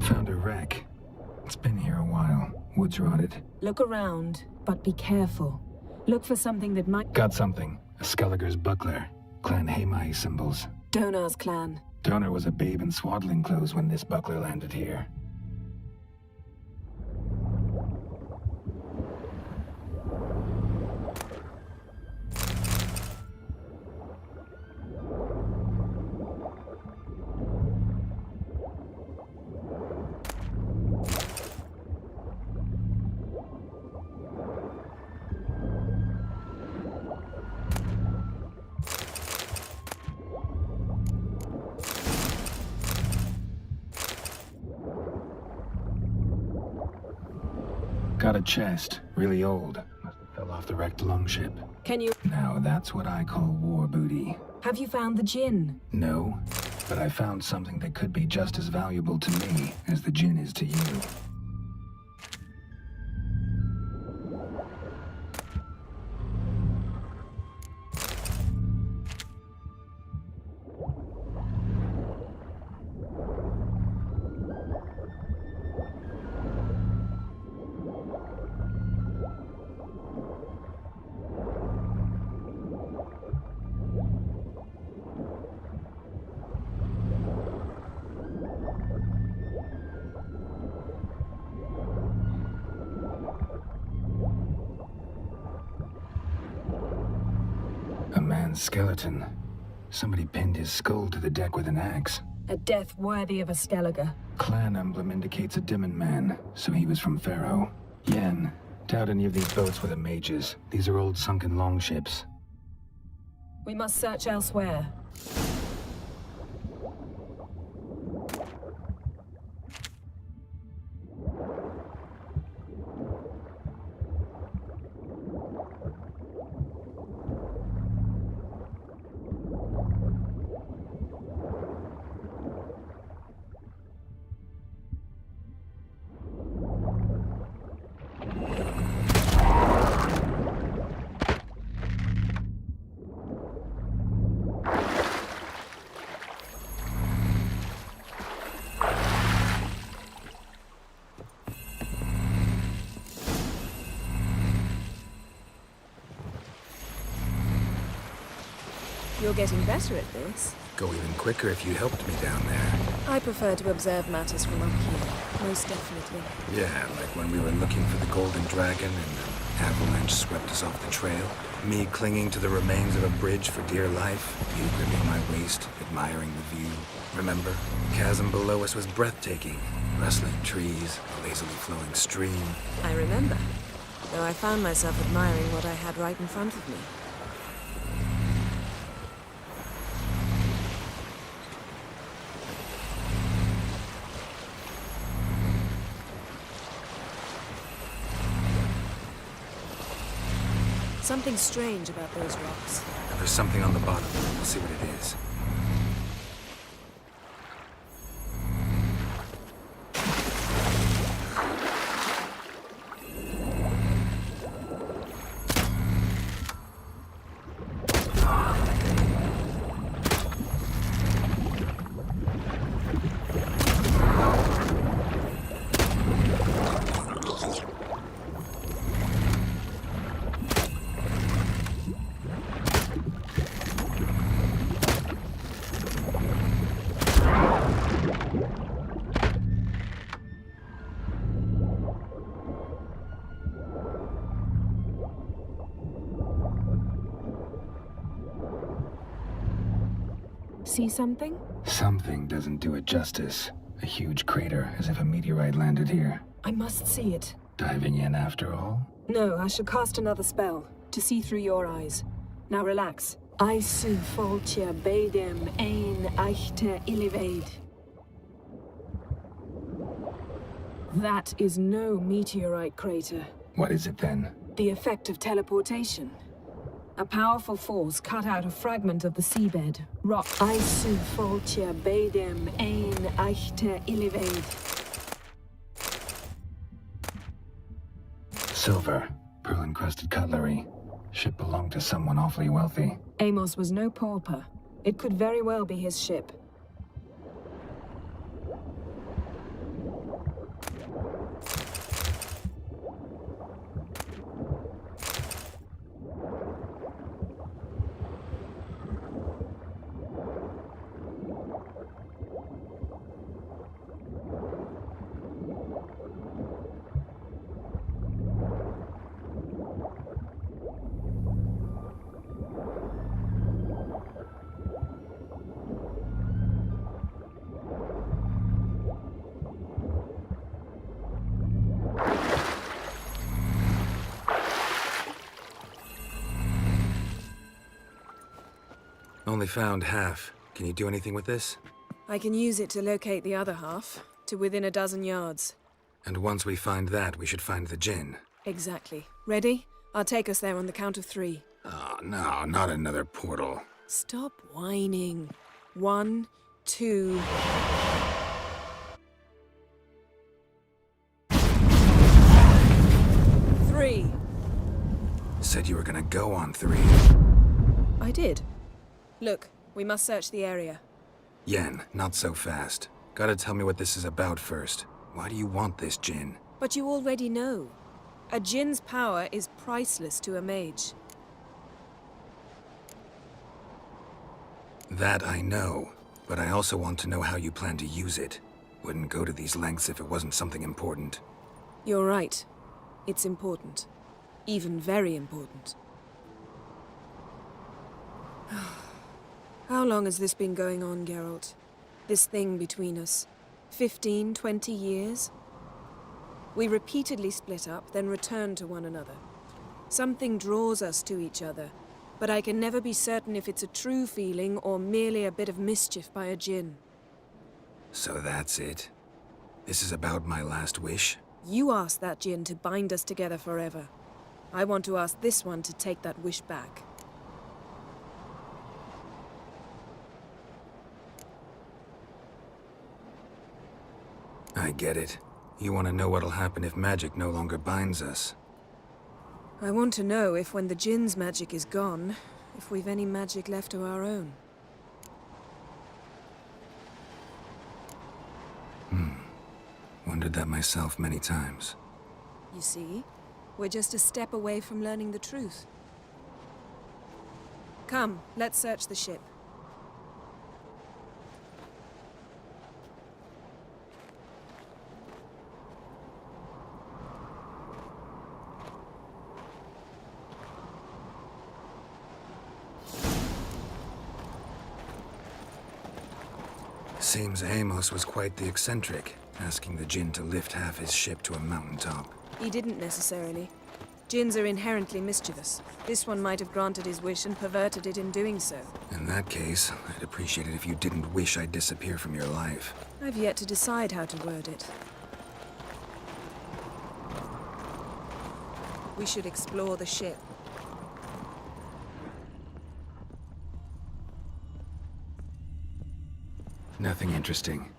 Found a wreck. It's been here a while. Wood's rotted. Look around, but be careful. Look for something that might... Got something. A Skellige's buckler. Clan Haemai symbols. Donar's clan. Donar was a babe in swaddling clothes when this buckler landed here. Got a chest. Really old. Must have fell off the wrecked longship. Can you... Now that's what I call war booty. Have you found the Jinn? No, but I found something that could be just as valuable to me as the Jinn is to you. Dragon's skeleton. Somebody pinned his skull to the deck with an axe. A death worthy of a Skellige. Clan emblem indicates a Dimon man, so he was from Pharaoh. Yen, doubt any of these boats were the mages. These are old sunken longships. We must search elsewhere. You're getting better at this. Go even quicker if you helped me down there. I prefer to observe matters from up here, most definitely. Yeah, like when we were looking for the Golden Dragon and an avalanche swept us off the trail. Me clinging to the remains of a bridge for dear life. You gripping my waist, admiring the view. Remember? Chasm below us was breathtaking. Rustling trees, a lazily flowing stream. I remember, though I found myself admiring what I had right in front of me. Something strange about those rocks. And there's something on the bottom. We'll see what it is. See something? Something doesn't do it justice. A huge crater, as if a meteorite landed here. I must see it. Diving in after all? No, I shall cast another spell, to see through your eyes. Now relax. Aisu foltja beidem ein eichte iliveid. That is no meteorite crater. What is it then? The effect of teleportation. A powerful force cut out a fragment of the seabed. Rock. Aisu foltja beidem ein eichte iliveid. Silver, pearl-encrusted cutlery. Ship belonged to someone awfully wealthy. Amos was no pauper. It could very well be his ship. Only found half. Can you do anything with this? I can use it to locate the other half, to within a dozen yards. And once we find that, we should find the djinn. Exactly. Ready? I'll take us there on the count of 3. Oh, no, not another portal. Stop whining. 1, 2... Three. Said you were gonna go on 3. I did. Look, we must search the area. Yen, not so fast. Gotta tell me what this is about first. Why do you want this djinn? But you already know. A djinn's power is priceless to a mage. That I know, but I also want to know how you plan to use it. Wouldn't go to these lengths if it wasn't something important. You're right. It's important. Even very important. How long has this been going on, Geralt? This thing between us? 15, 20 years? We repeatedly split up, then returned to one another. Something draws us to each other, but I can never be certain if it's a true feeling or merely a bit of mischief by a djinn. So that's it? This is about my last wish? You asked that djinn to bind us together forever. I want to ask this one to take that wish back. I get it. You want to know what'll happen if magic no longer binds us. I want to know if when the djinn's magic is gone, if we've any magic left of our own. Wondered that myself many times. You see, we're just a step away from learning the truth. Come, let's search the ship. Seems Amos was quite the eccentric, asking the djinn to lift half his ship to a mountaintop. He didn't necessarily. Djinns are inherently mischievous. This one might have granted his wish and perverted it in doing so. In that case, I'd appreciate it if you didn't wish I'd disappear from your life. I've yet to decide how to word it. We should explore the ship. Nothing interesting.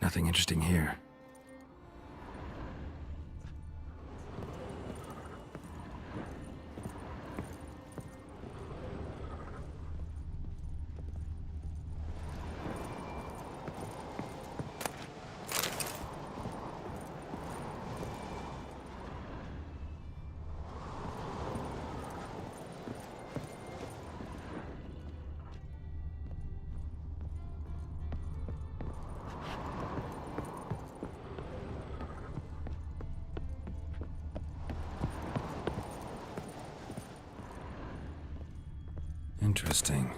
Nothing interesting here. Interesting.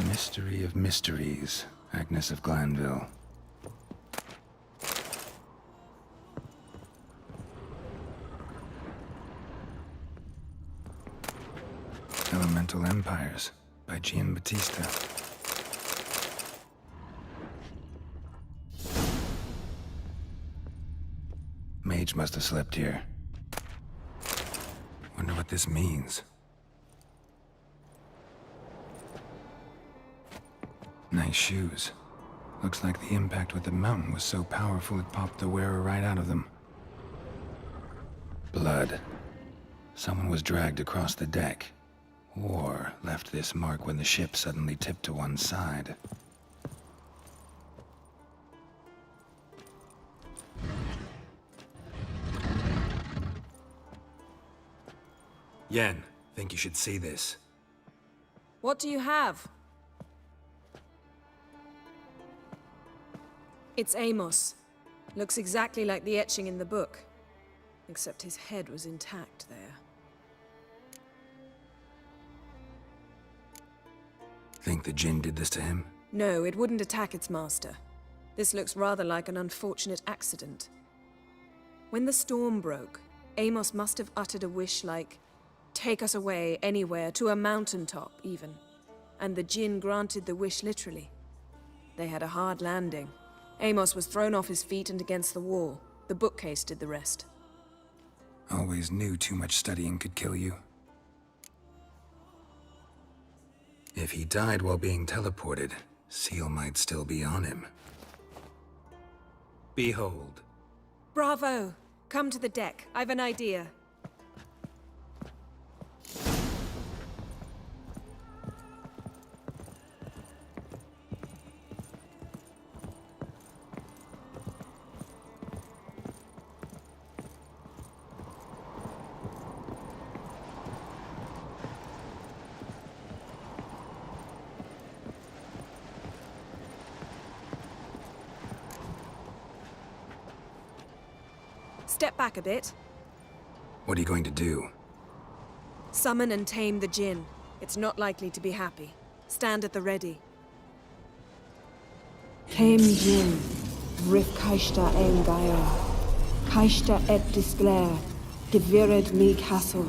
Mystery of mysteries, Agnes of Glanville. Elemental Empires by Giambattista. Mage must have slept here. Wonder what this means. Nice shoes. Looks like the impact with the mountain was so powerful it popped the wearer right out of them. Blood. Someone was dragged across the deck. Or left this mark when the ship suddenly tipped to one side. Yen, think you should see this. What do you have? It's Amos. Looks exactly like the etching in the book. Except his head was intact there. Think the djinn did this to him? No, it wouldn't attack its master. This looks rather like an unfortunate accident. When the storm broke, Amos must have uttered a wish like, "Take us away, anywhere, to a mountaintop, even." And the djinn granted the wish literally. They had a hard landing. Amos was thrown off his feet and against the wall. The bookcase did the rest. Always knew too much studying could kill you. If he died while being teleported, Seal might still be on him. Behold. Bravo! Come to the deck. I've an idea. Step back a bit. What are you going to do? Summon and tame the djinn. It's not likely to be happy. Stand at the ready. Came Jin, Rif Kaishta ein Gaia, Kaishta et Disglair, Devired me castle.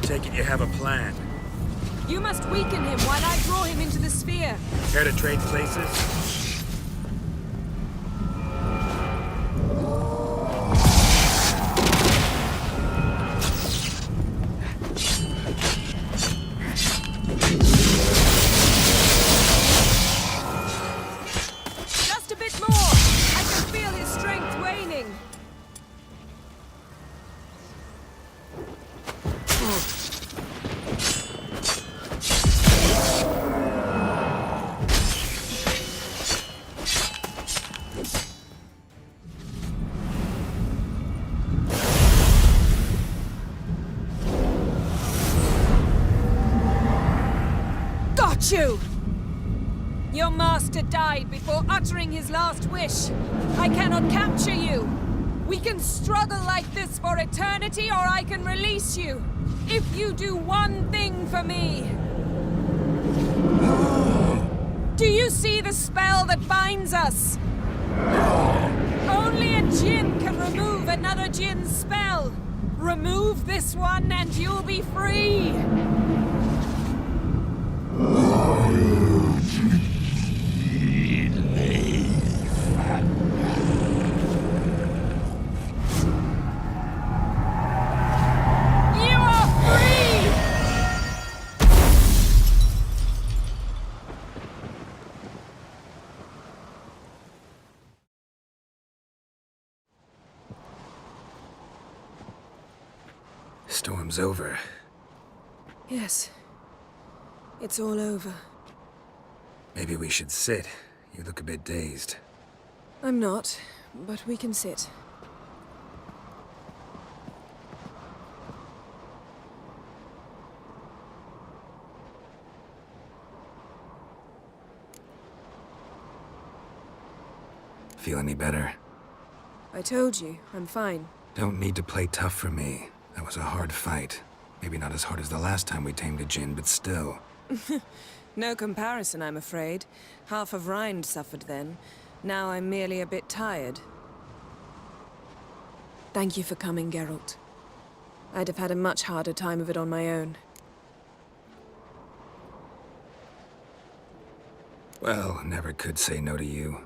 Take it you have a plan. You must weaken him while I draw him into the sphere. Care to trade places? Just a bit more! I can feel his strength waning. Got you! Your master died before uttering his last wish. I cannot capture you. We can struggle like this for eternity, or I can release you. If you do one thing for me. Do you see the spell that binds us? Only a djinn can remove another djinn's spell. Remove this one and you'll be free. You are free! Storm's over. Yes. It's all over. Maybe we should sit. You look a bit dazed. I'm not, but we can sit. Feel any better? I told you, I'm fine. Don't need to play tough for me. That was a hard fight. Maybe not as hard as the last time we tamed a djinn, but still. No comparison, I'm afraid. Half of Rind suffered then. Now I'm merely a bit tired. Thank you for coming, Geralt. I'd have had a much harder time of it on my own. Well, never could say no to you.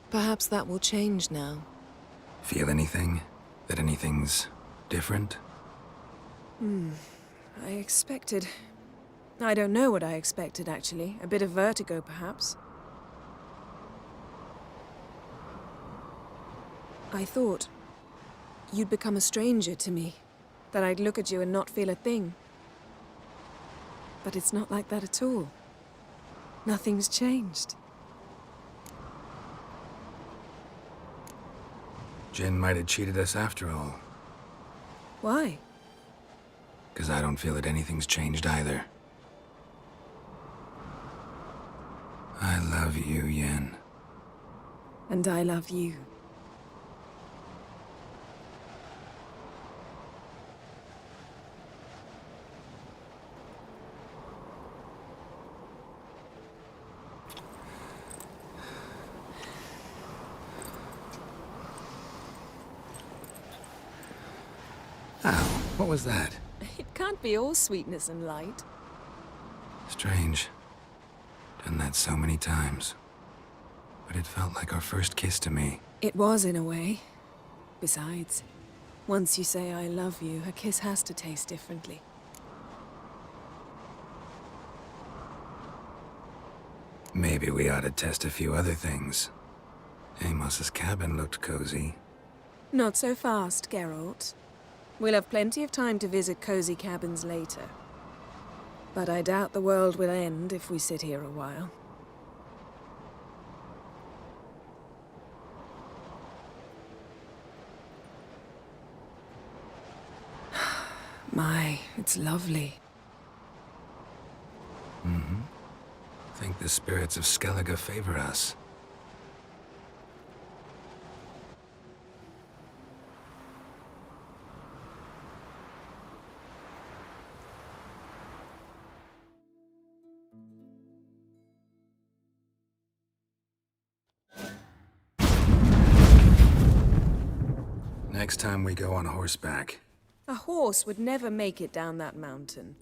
Perhaps that will change now. Feel anything? That anything's different? I expected... I don't know what I expected, actually. A bit of vertigo, perhaps. I thought you'd become a stranger to me. That I'd look at you and not feel a thing. But it's not like that at all. Nothing's changed. Jinn might have cheated us after all. Why? 'Cause I don't feel that anything's changed either. I love you, Yen. And I love you. Ow, what was that? It can't be all sweetness and light. Strange. Done that so many times. But it felt like our first kiss to me. It was, in a way. Besides, once you say I love you, a kiss has to taste differently. Maybe we ought to test a few other things. Amos's cabin looked cozy. Not so fast, Geralt. We'll have plenty of time to visit cozy cabins later. But I doubt the world will end if we sit here a while. My, it's lovely. Mm-hmm. Think the spirits of Skellige favor us. Next time we go on horseback. A horse would never make it down that mountain.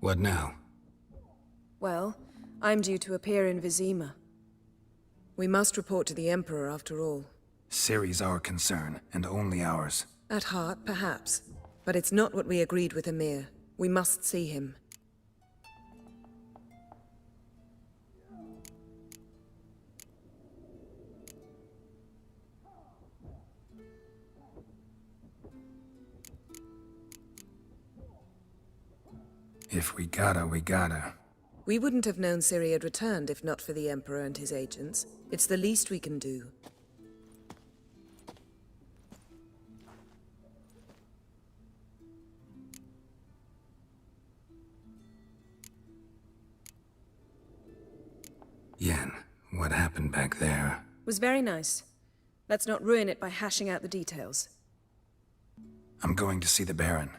What now? Well, I'm due to appear in Vizima. We must report to the Emperor after all. Ciri's our concern, and only ours. At heart, perhaps. But it's not what we agreed with Emir. We must see him. If we gotta, we gotta. We wouldn't have known Ciri had returned if not for the Emperor and his agents. It's the least we can do. Yen, what happened back there? Was very nice. Let's not ruin it by hashing out the details. I'm going to see the Baron.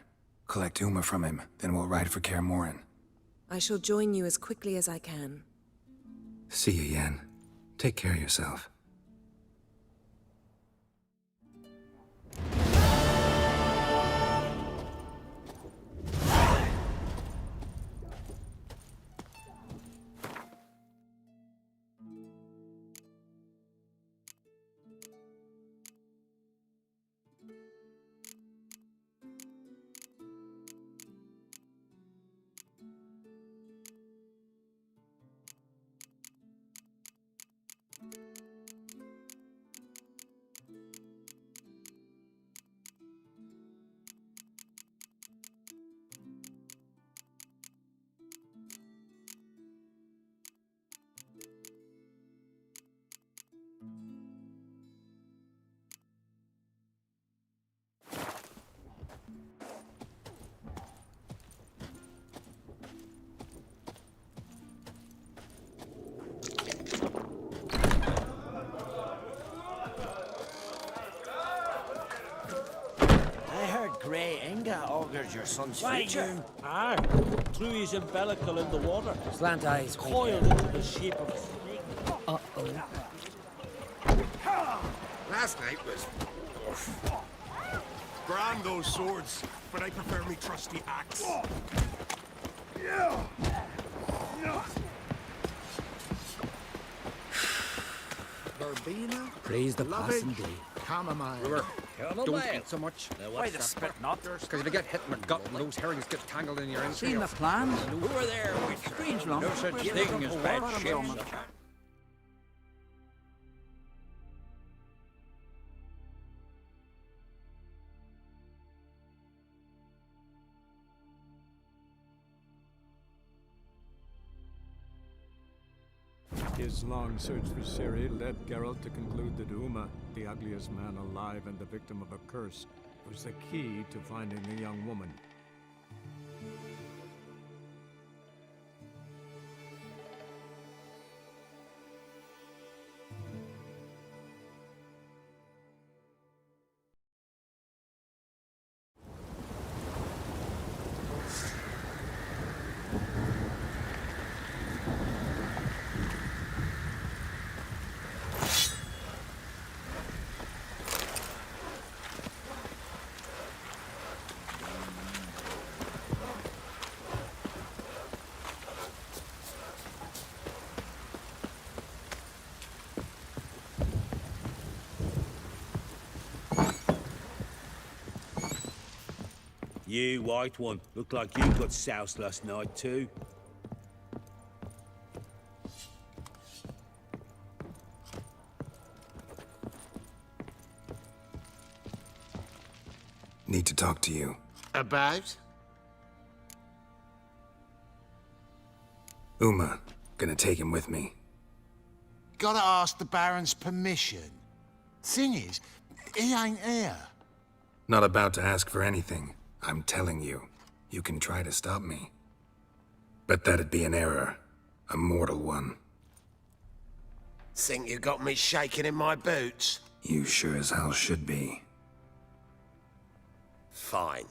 Collect Uma from him, then we'll ride for Kaer Morhen. I shall join you as quickly as I can. See you, Yen. Take care of yourself. Grey Inga augurs your son's Why future. Aye. Threw his umbilical in the water. Slant eyes, Coiled into the shape of a snake. Uh-oh. Last night was... grand, those swords, but I prefer me trusty axe. Verbena, Praise the lovage, passing day. chamomile. River, Chamomile. don't eat so much. Why the spit not? Because if you get hit in the gut and those herrings get tangled in your entrails. Seen the plan? Who are there with Strange lump. no such thing as bad ships? His long search for Ciri led Geralt to conclude that Uma, the ugliest man alive and the victim of a curse, was the key to finding the young woman. You, white one. Look like you got soused last night, too. Need to talk to you. About? Uma. Gonna take him with me. Gotta ask the Baron's permission. Thing is, he ain't here. Not about to ask for anything. I'm telling you. You can try to stop me. But that'd be an error. A mortal one. Think you got me shaking in my boots? You sure as hell should be. Fine.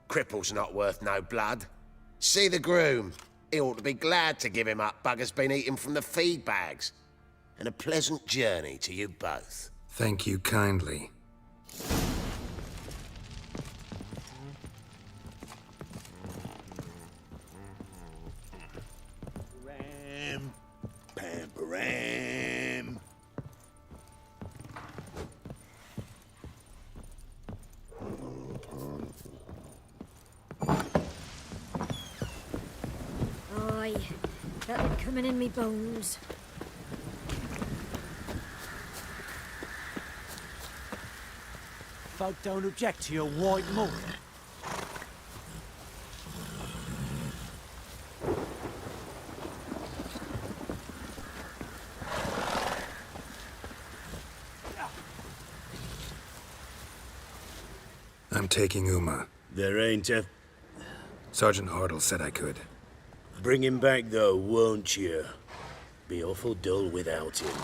Cripple's not worth no blood. See the groom. He ought to be glad to give him up. Bugger's been eating from the feed bags. And a pleasant journey to you both. Thank you kindly. Ram, pam-param. Aye, felt it coming in me bones. Folk don't object to your white mug. I'm taking Uma. There ain't a... Sergeant Hartle said I could. Bring him back, though, won't you? Be awful dull without him.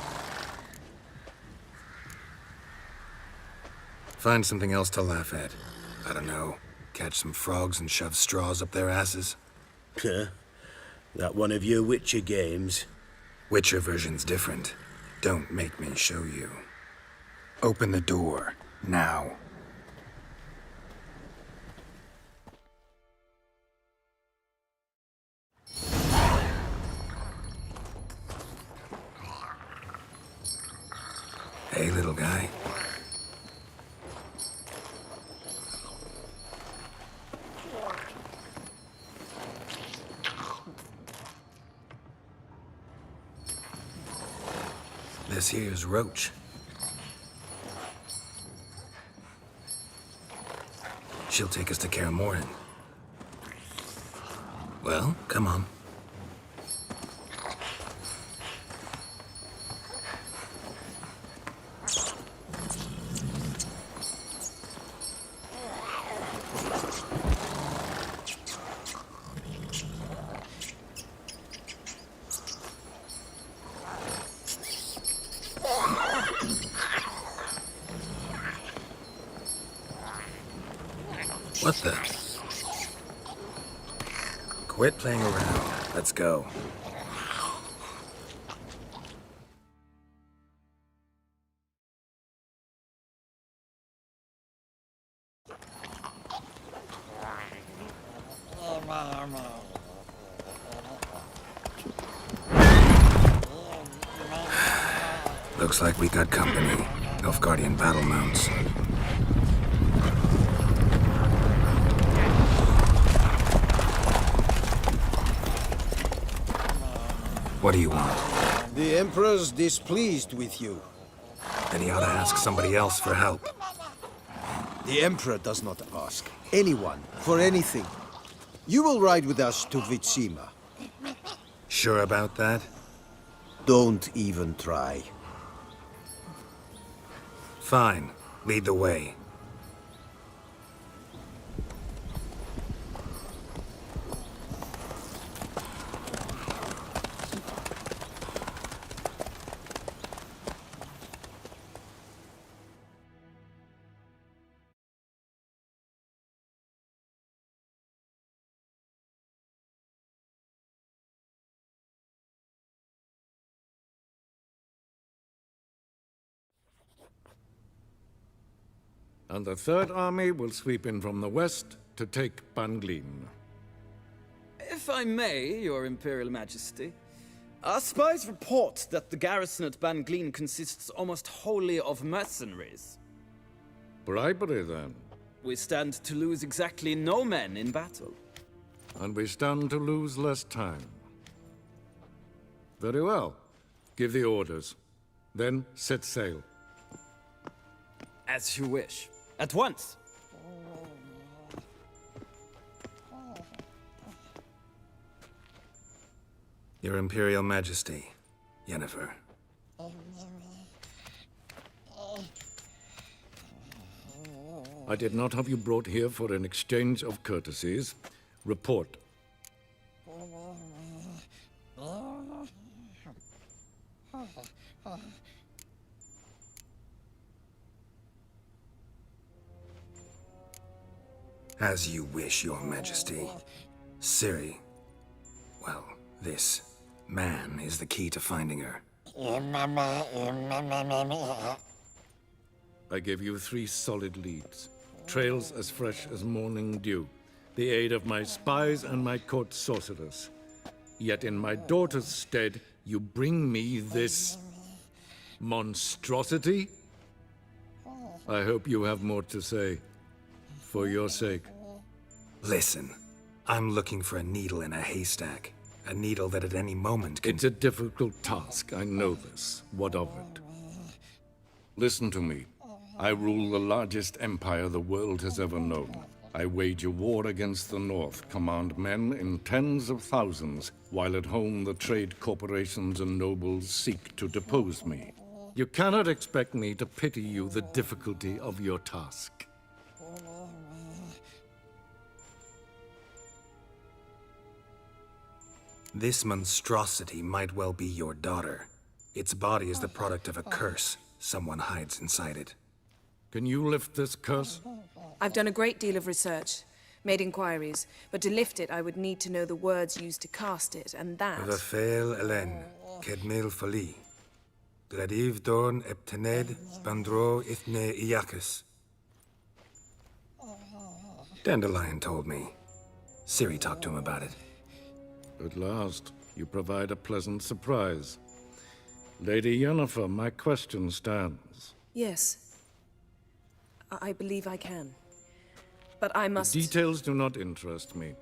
Find something else to laugh at. I don't know. Catch some frogs and shove straws up their asses. Huh? That one of your Witcher games? Witcher version's different. Don't make me show you. Open the door. Now. Hey, little guy. This here's Roach. She'll take us to Kaer Morhen. Well, come on. What the? Quit playing around. Let's go. Looks like we got company. Nilfgaardian battle mounts. What do you want? The Emperor's displeased with you. Then he ought to ask somebody else for help. The Emperor does not ask anyone for anything. You will ride with us to Vitsima. Sure about that? Don't even try. Fine. Lead the way. And the Third Army will sweep in from the west to take Banglin. If I may, Your Imperial Majesty, our spies report that the garrison at Banglin consists almost wholly of mercenaries. Bribery, then. We stand to lose exactly no men in battle. And we stand to lose less time. Very well. Give the orders. Then set sail. As you wish. At once! Your Imperial Majesty, Yennefer. I did not have you brought here for an exchange of courtesies. Report. As you wish, Your Majesty. Ciri. Well, this man is the key to finding her. I gave you 3 solid leads. Trails as fresh as morning dew. The aid of my spies and my court sorcerers. Yet in my daughter's stead, you bring me this monstrosity? I hope you have more to say. For your sake. Listen, I'm looking for a needle in a haystack. A needle that at any moment can... It's a difficult task, I know this. What of it? Listen to me. I rule the largest empire the world has ever known. I wage a war against the North, command men in tens of thousands, while at home the trade corporations and nobles seek to depose me. You cannot expect me to pity you the difficulty of your task. This monstrosity might well be your daughter. Its body is the product of a curse. Someone hides inside it. Can you lift this curse? I've done a great deal of research, made inquiries, but to lift it I would need to know the words used to cast it, and that... Vafael Elen, Kedmil Fali. Gladiv Dorn Eptened, Bandro Ithne Iacus. Dandelion told me. Ciri talked to him about it. At last, you provide a pleasant surprise. Lady Yennefer, my question stands. Yes. I believe I can. But I must... The details do not interest me.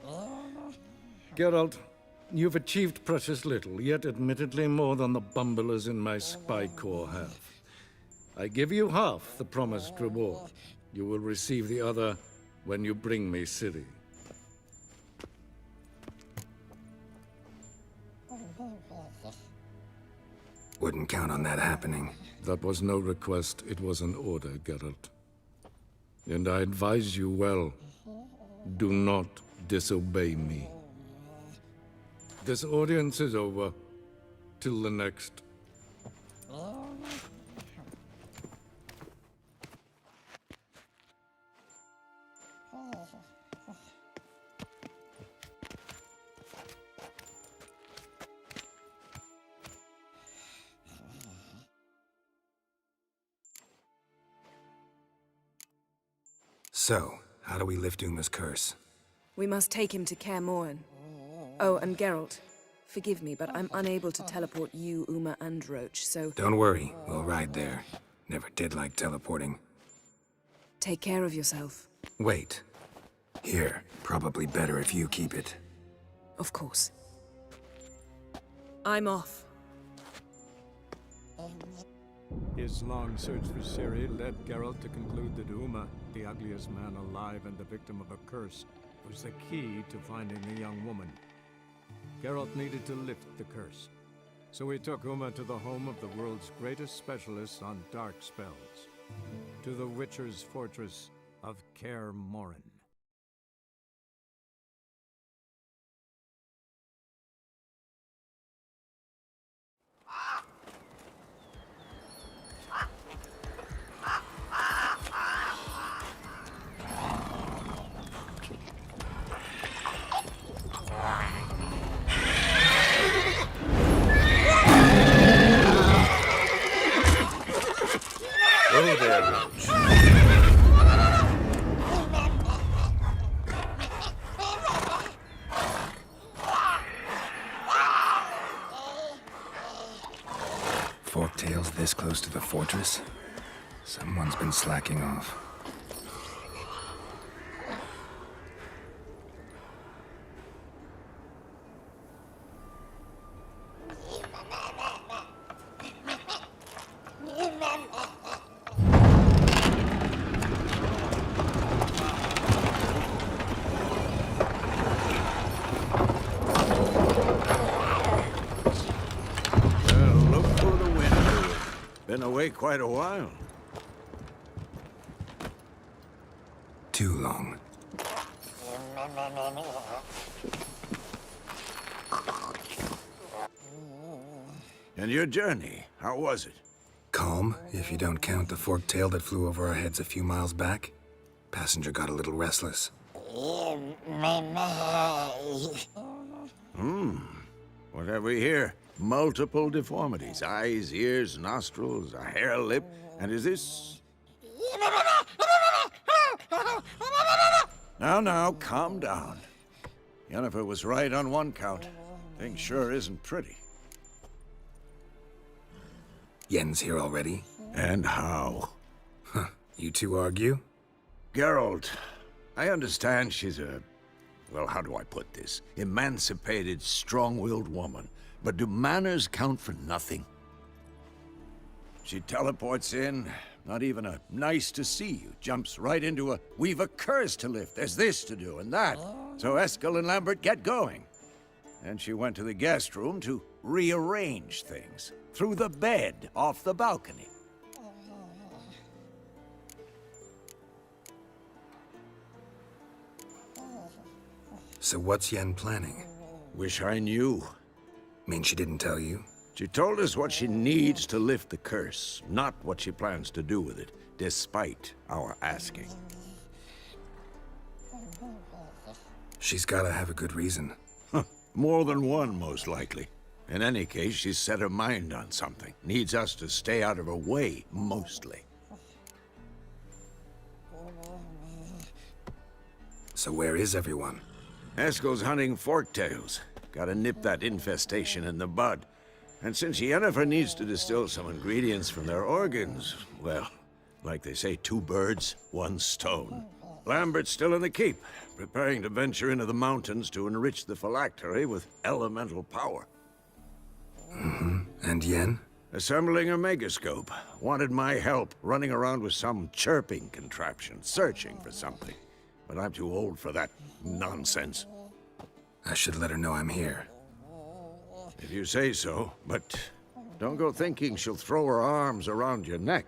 Geralt, you've achieved precious little, yet admittedly more than the bumblers in my spy corps have. I give you half the promised reward. You will receive the other when you bring me Ciri. Wouldn't count on that happening. That was no request, it was an order, Geralt. And I advise you well, do not disobey me. This audience is over. Till the next. So, how do we lift Uma's curse? We must take him to Kaer Morhen. Oh, and Geralt, forgive me, but I'm unable to teleport you, Uma, and Roach, so... Don't worry, we'll ride there. Never did like teleporting. Take care of yourself. Wait. Here, probably better if you keep it. Of course. I'm off. His long search for Ciri led Geralt to conclude that Uma, the ugliest man alive and the victim of a curse, was the key to finding the young woman. Geralt needed to lift the curse, so he took Uma to the home of the world's greatest specialists on dark spells, to the Witcher's fortress of Kaer Morhen. Whoa there, Roach. Forktails this close to the fortress? Someone's been slacking off. away quite a while. Too long. And your journey, how was it? Calm, if you don't count the forked tail that flew over our heads a few miles back. Passenger got a little restless. What have we here? Multiple deformities. Eyes, ears, nostrils, a hair lip. And is this... Now, calm down. Yennefer was right on one count. Thing sure isn't pretty. Yen's here already? And how? Huh. You two argue? Geralt, I understand she's a... well, how do I put this? Emancipated, strong-willed woman. But do manners count for nothing? She teleports in, not even a nice to see you, jumps right into a we've a curse to lift, there's this to do and that. So Eskel and Lambert get going. And she went to the guest room to rearrange things. Through the bed, off the balcony. So what's Yen planning? Wish I knew. Mean she didn't tell you? She told us what she needs to lift the curse, not what she plans to do with it, despite our asking. She's gotta have a good reason. More than one, most likely. In any case, she's set her mind on something. Needs us to stay out of her way, mostly. So where is everyone? Eskel's hunting forktails. Gotta nip that infestation in the bud. And since Yennefer needs to distill some ingredients from their organs, well, like they say, 2 birds, 1 stone. Lambert's still in the keep, preparing to venture into the mountains to enrich the phylactery with elemental power. And Yen? Assembling a megascope. Wanted my help running around with some chirping contraption, searching for something. But I'm too old for that nonsense. I should let her know I'm here. If you say so, but don't go thinking she'll throw her arms around your neck.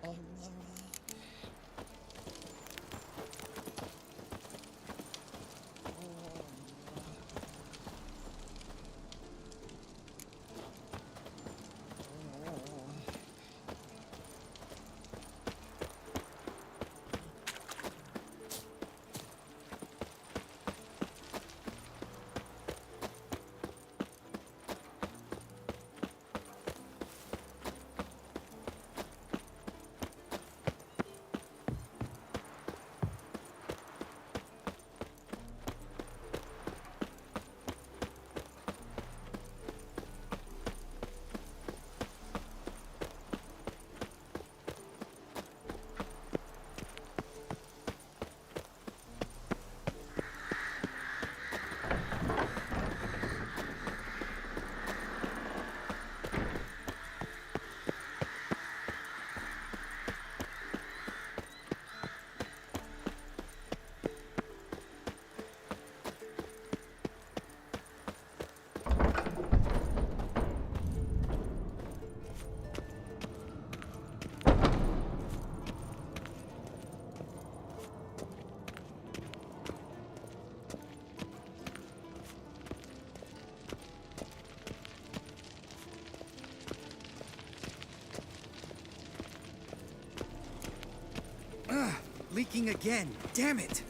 Leaking again. Damn it!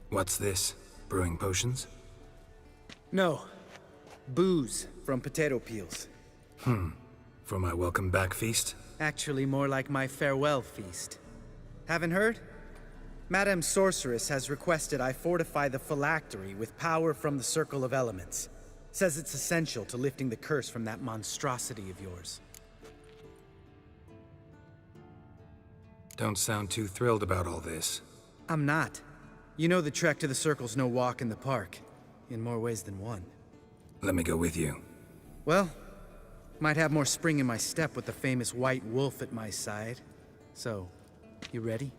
What's this? Brewing potions? No. Booze from potato peels. For my welcome back feast? Actually, more like my farewell feast. Haven't heard? Madame Sorceress has requested I fortify the phylactery with power from the Circle of Elements. Says it's essential to lifting the curse from that monstrosity of yours. Don't sound too thrilled about all this. I'm not. You know the trek to the Circle's no walk in the park. In more ways than one. Let me go with you. Well, might have more spring in my step with the famous white wolf at my side. So, you ready?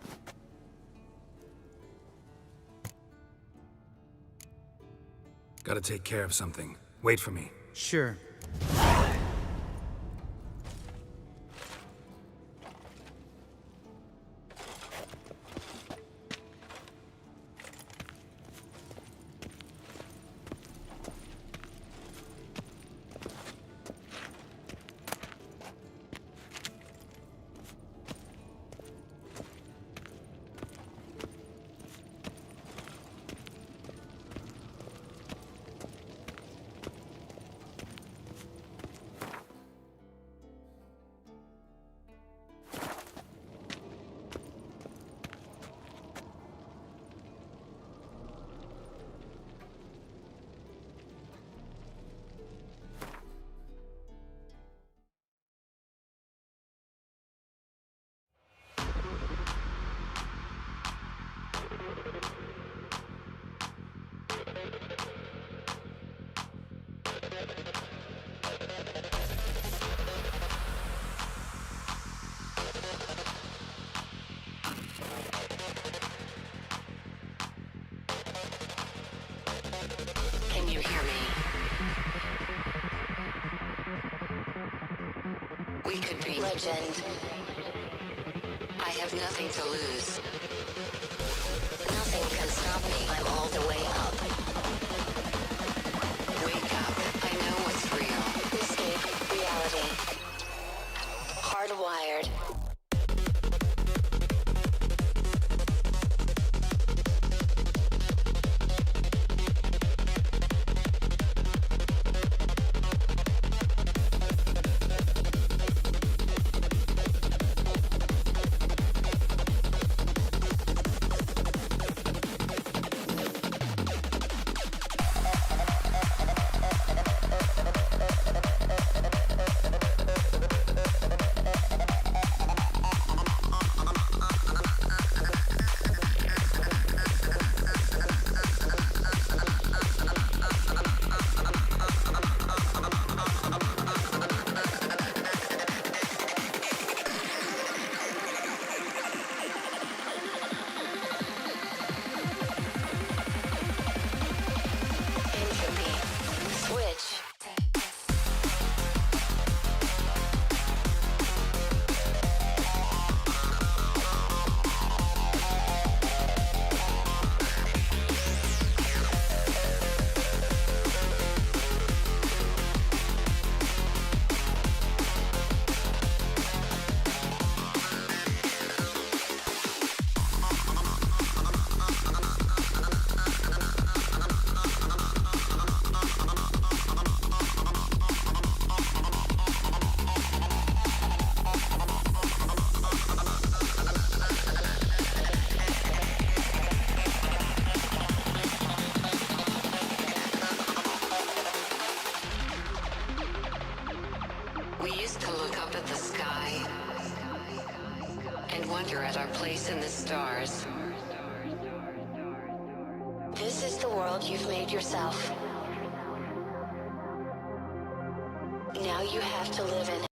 Gotta take care of something. Wait for me. Sure. you hear me? We could be legend. I have nothing to lose. Nothing can stop me. I'm all the way up. Wake up. I know what's real. Escape reality. Hardwired. We used to look up at the sky and wonder at our place in the stars. This is the world you've made yourself. Now you have to live in it.